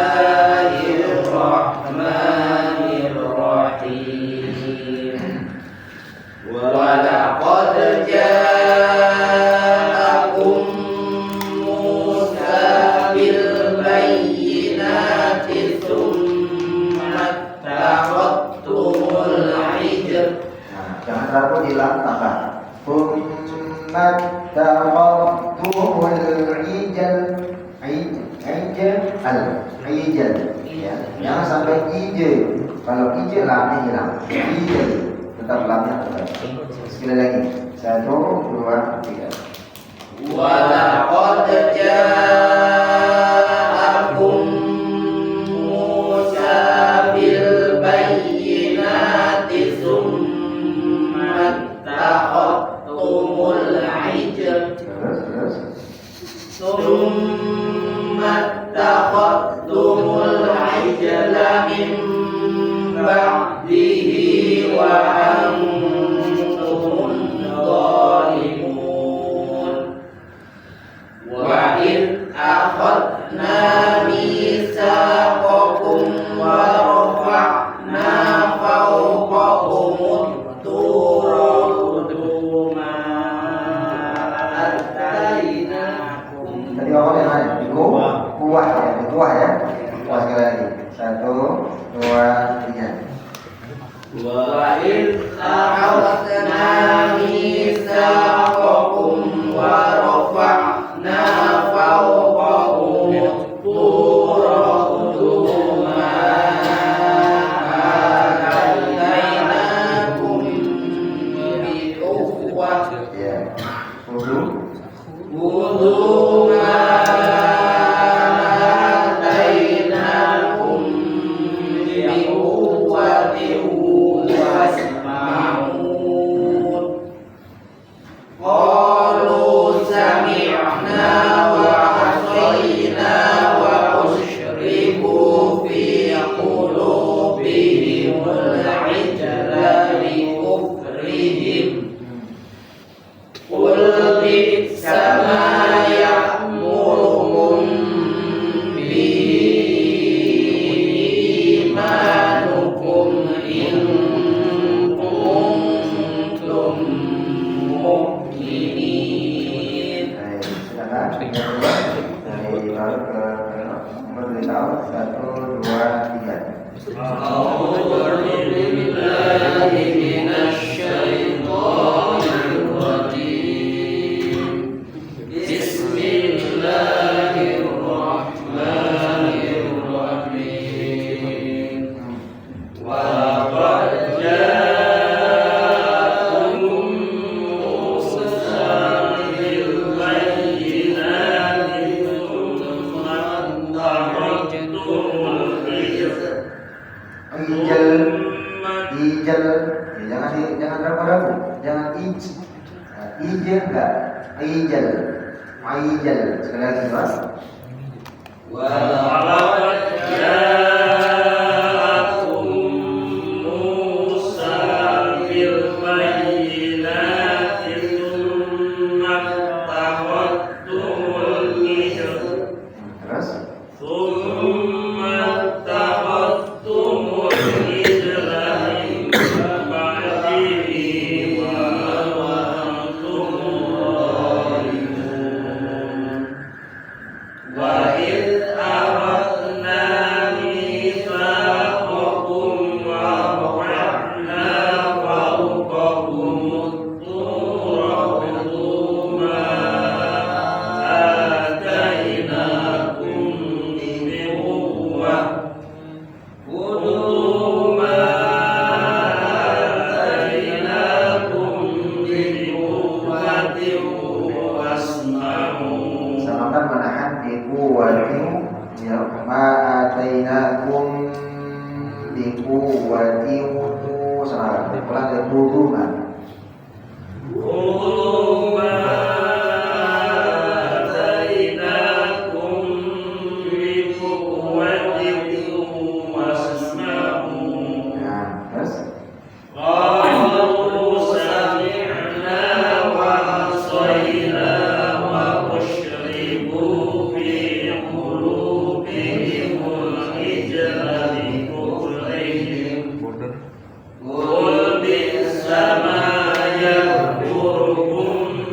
berarti hilang tambah. Summat takhadtumul ijal. Ijal. Ya, jangan sampai ijal. Kalau ijal lamnya hilang. Ijal tetap lamnya tetap. Sekali lagi. 1, 2, 3. Walaqad ja'akum Musa bil bayyinati tsumma takhadtumul ijl min ba'dihi wa antum dhalimun. Wa id akhadna mitsaqakum wa rafa'na fawqakumut tura khudhu ma atainakum. Tadi awalnya mana? Kuah ya, kuah ya. Kuah sekali lagi. 1, 2, 3. Wa id akhadna mitsaqakum wa rafa'na fawqakumut tura khudhu ma atainakum bi quwwah. Ya. Khudhu Khudhu ma atainakum bi quwwatin wasma'un. Qalu sami'na wa asayna wa ushribu fi qulubihimul ijla li kufrihim. Qul bi'sa ma ya'murukum bihi imanukum in kuntum mu'minin. Baik, silakan. Dari baru ke memberitahu 1, 2, 3. A'udzu billahi minasy syaithanir rajim. Bismillahirrahmanirrahim. Wa qad ja'akum Musa bil bayyinati tsumma takhadtumul ijl. Ijal, ya, jangan ragu-ragu, jangan ijal enggak, ijal, sekali lagi Mas. Walaqad ja'akum Musa bil bayyinati tsumma takhadtumul ijl Terus, tsumma takhadtumul ijla min ba'dihi wa antum dhalimun. Wa id akhadna mitsaqakum wa rafa'na fawqakumut tura khudhu ma atainakum bi quwwah. Khudhu ma atainakum bi quwwatin wasma'u. samakan menahan di kuwati, ya, ma'atainakum di kuwati wudu, samakan, ulang dari wudu, kan? Khudhu ma atainakum bi quwwatin wasma'u. Ya, terus, Qalu sami'na wa asayna wa ushribu fi qulubihimul ijla li kufrihim. Qul bi'sa ma ya'murukum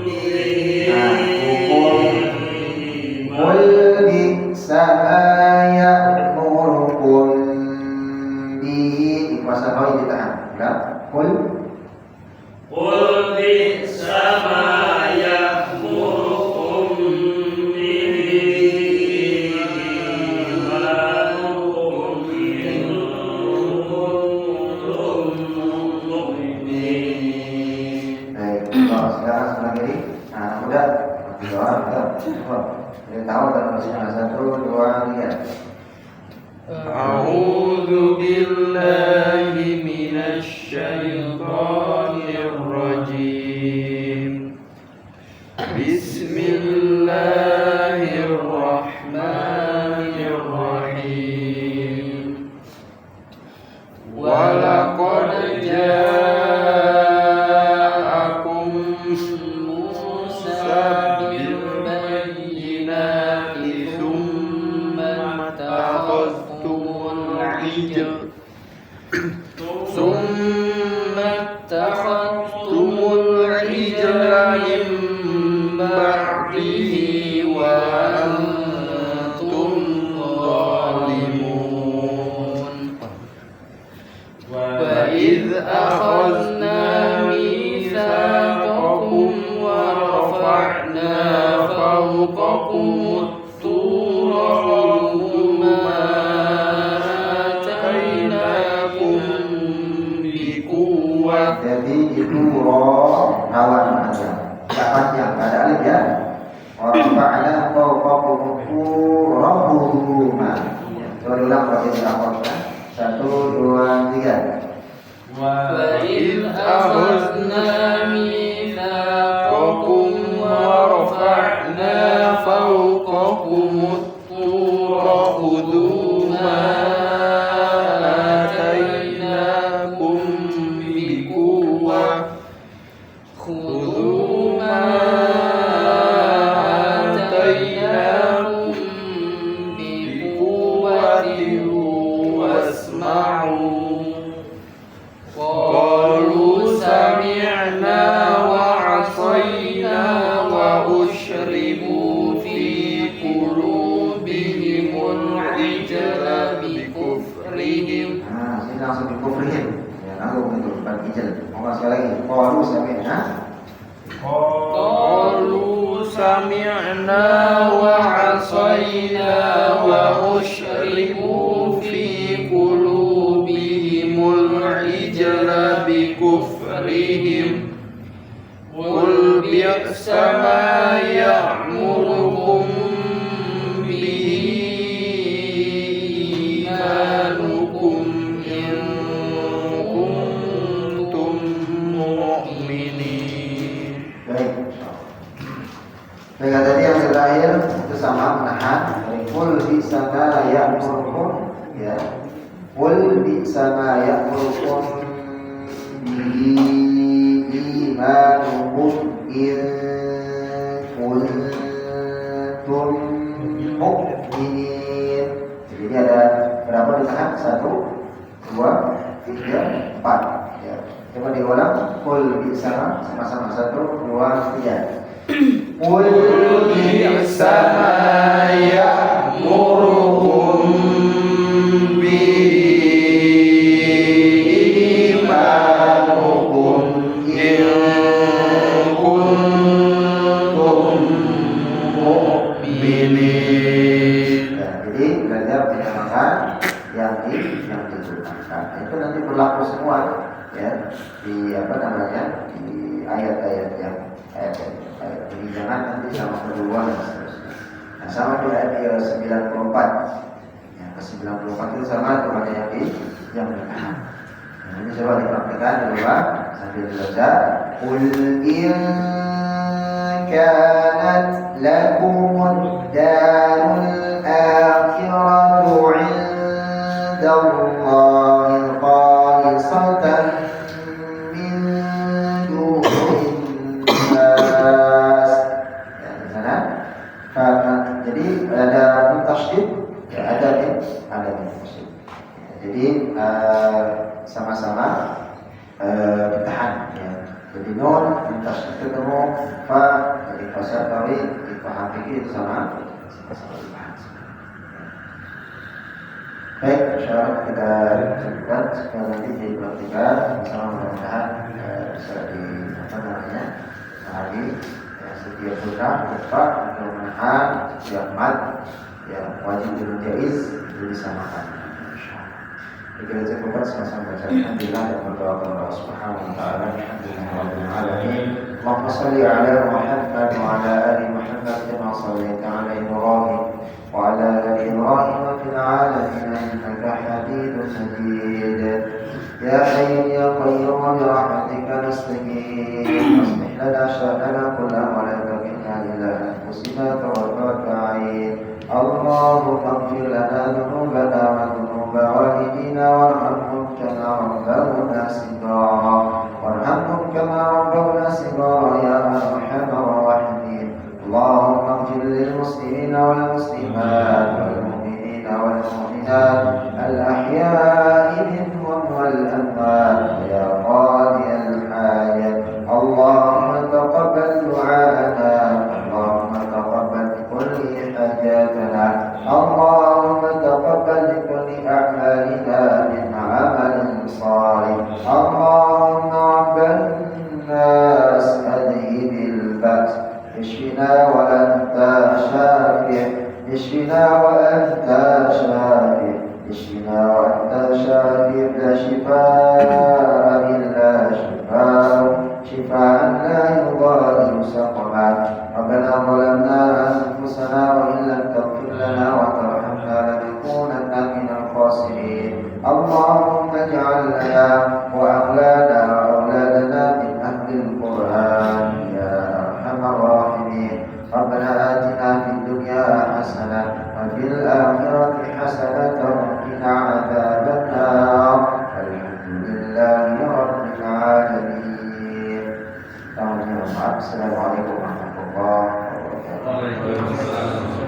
العجل ثم اتخذتم العجل من بعده وأنتم ظالمون وإذ أخذنا ميثاقكم ورفعنا فوقكم الطور خذوا ما آتيناكم بقوة. Jadi itu roh rawan aja. Tidak panjang, tidak ada alif ya. Warfa'na fawqakum rabbuma. Coba ulang pakai rafatnya. 1, 2, 3. وإذ أخذنا ميثاقكم ورفعنا فوقكم الطور خذوا ما آتيناكم بقوة خذوا ما آتيناكم بقوة واسمعوا قالوا سمعنا وعصينا وأشربوا في قلوبهم العجل بكفرهم. Nah, sini langsung dikufrihin. Ya, langsung itu bukan ijal. Mau sekali lagi. Qalu sami'na. قالوا سمعنا وعصينا وأشربوا في قلوبهم العجل بكفرهم قل بئس ما يأمركم به إيمانكم إن كنتم مؤمنين. Baik. Baik, tadi yang terakhir itu sama menahan. Qul bi sama ya'murukum ya. Qul bi sama ya'murukum bihi imanukum in kuntum mu'minin. Jadi ada berapa di tengah? 1, 2, 3, 4 ya. Coba diulang. Qul bi sama-sama 1, 2, 3. Qul بئس ما يأمركم به إيمانكم إن كنتم مؤمنين. Ya, jadi belajar menyamakan yang digunakan. Itu nanti berlaku semua ya di apa namanya di ayat-ayat yang ayat ini jangan nanti sama kedua dan seterusnya. Nah, sama di ayat 94. Yang ke 94 itu sama kepada yang bertahan. Nah, ini coba dipraktikkan dulu sambil belajar. Qul in kanat lakumud darul akhiratu 'indallahi khalisatan min dunin nas. Ya, di sana. Jadi ada tasydid, ya ada tasydid. Jadi sama-sama bertahan ya. Jadi nun tasydid ketemu fa, jadi fasal tadi dipaham fikih itu sama bertahan. Baik, insyaallah kita cukupkan sekarang nanti dipraktikkan bersama mudah-mudahan bisa di apa namanya hari ya, setiap sunnah tepat untuk menahan setiap mat yang wajib dan jaiz itu disamakan. Kita cukupkan sama-sama baca alhamdulillah dan berdoa kepada Allah Subhanahu wa taala. Alhamdulillahirabbil alamin. Allahumma shalli ala Muhammad wa ala ali Muhammad kama shallaita ala Ibrahim wa ala ali Ibrahim fil alamin innaka Hamidum Majid. Ya Hayyu ya Qayyum bi rahmatika nastaghith. Aslih lana sha'nana kullahu wa la takilna ila anfusina tarfata 'ain. Allahumma ighfir lana dhunubana wa dhunuba walidina warhamhum kama rabbawna shighara warhamhum kama rabbawna shighara ya arhamar rahimin. Allahumma ighfir lil muslimina wal muslimat wal mu'minina wal mu'minat الأحياء منهم والأموات يا قاضي الحاجات اللهم تقبل دعاءنا اللهم تقبل كل حاجاتنا اللهم تقبل كل أعمالنا من عمل صالح اللهم رب الناس أذهب البأس اشفنا وأنت شافع اشفنا وأنت شافع اشفنا وأنت شافع لا شفاء إلا شفاء شفاء لا يغادر سقما ربنا ظلمنا أنفسنا وإن لم تغفر لنا وترحمنا لنكونن من الخاسرين اللهم اجعل لنا وأولادنا وأولادنا من أهل القرآن يا أرحم الراحمين ربنا آتنا في الدنيا حسنة وفي الآخرة حسنة وقنا عذاب النار الحمد لله رب العالمين. Assalamualaikum warahmatullahi wabarakatuh. Waalaikumsalam.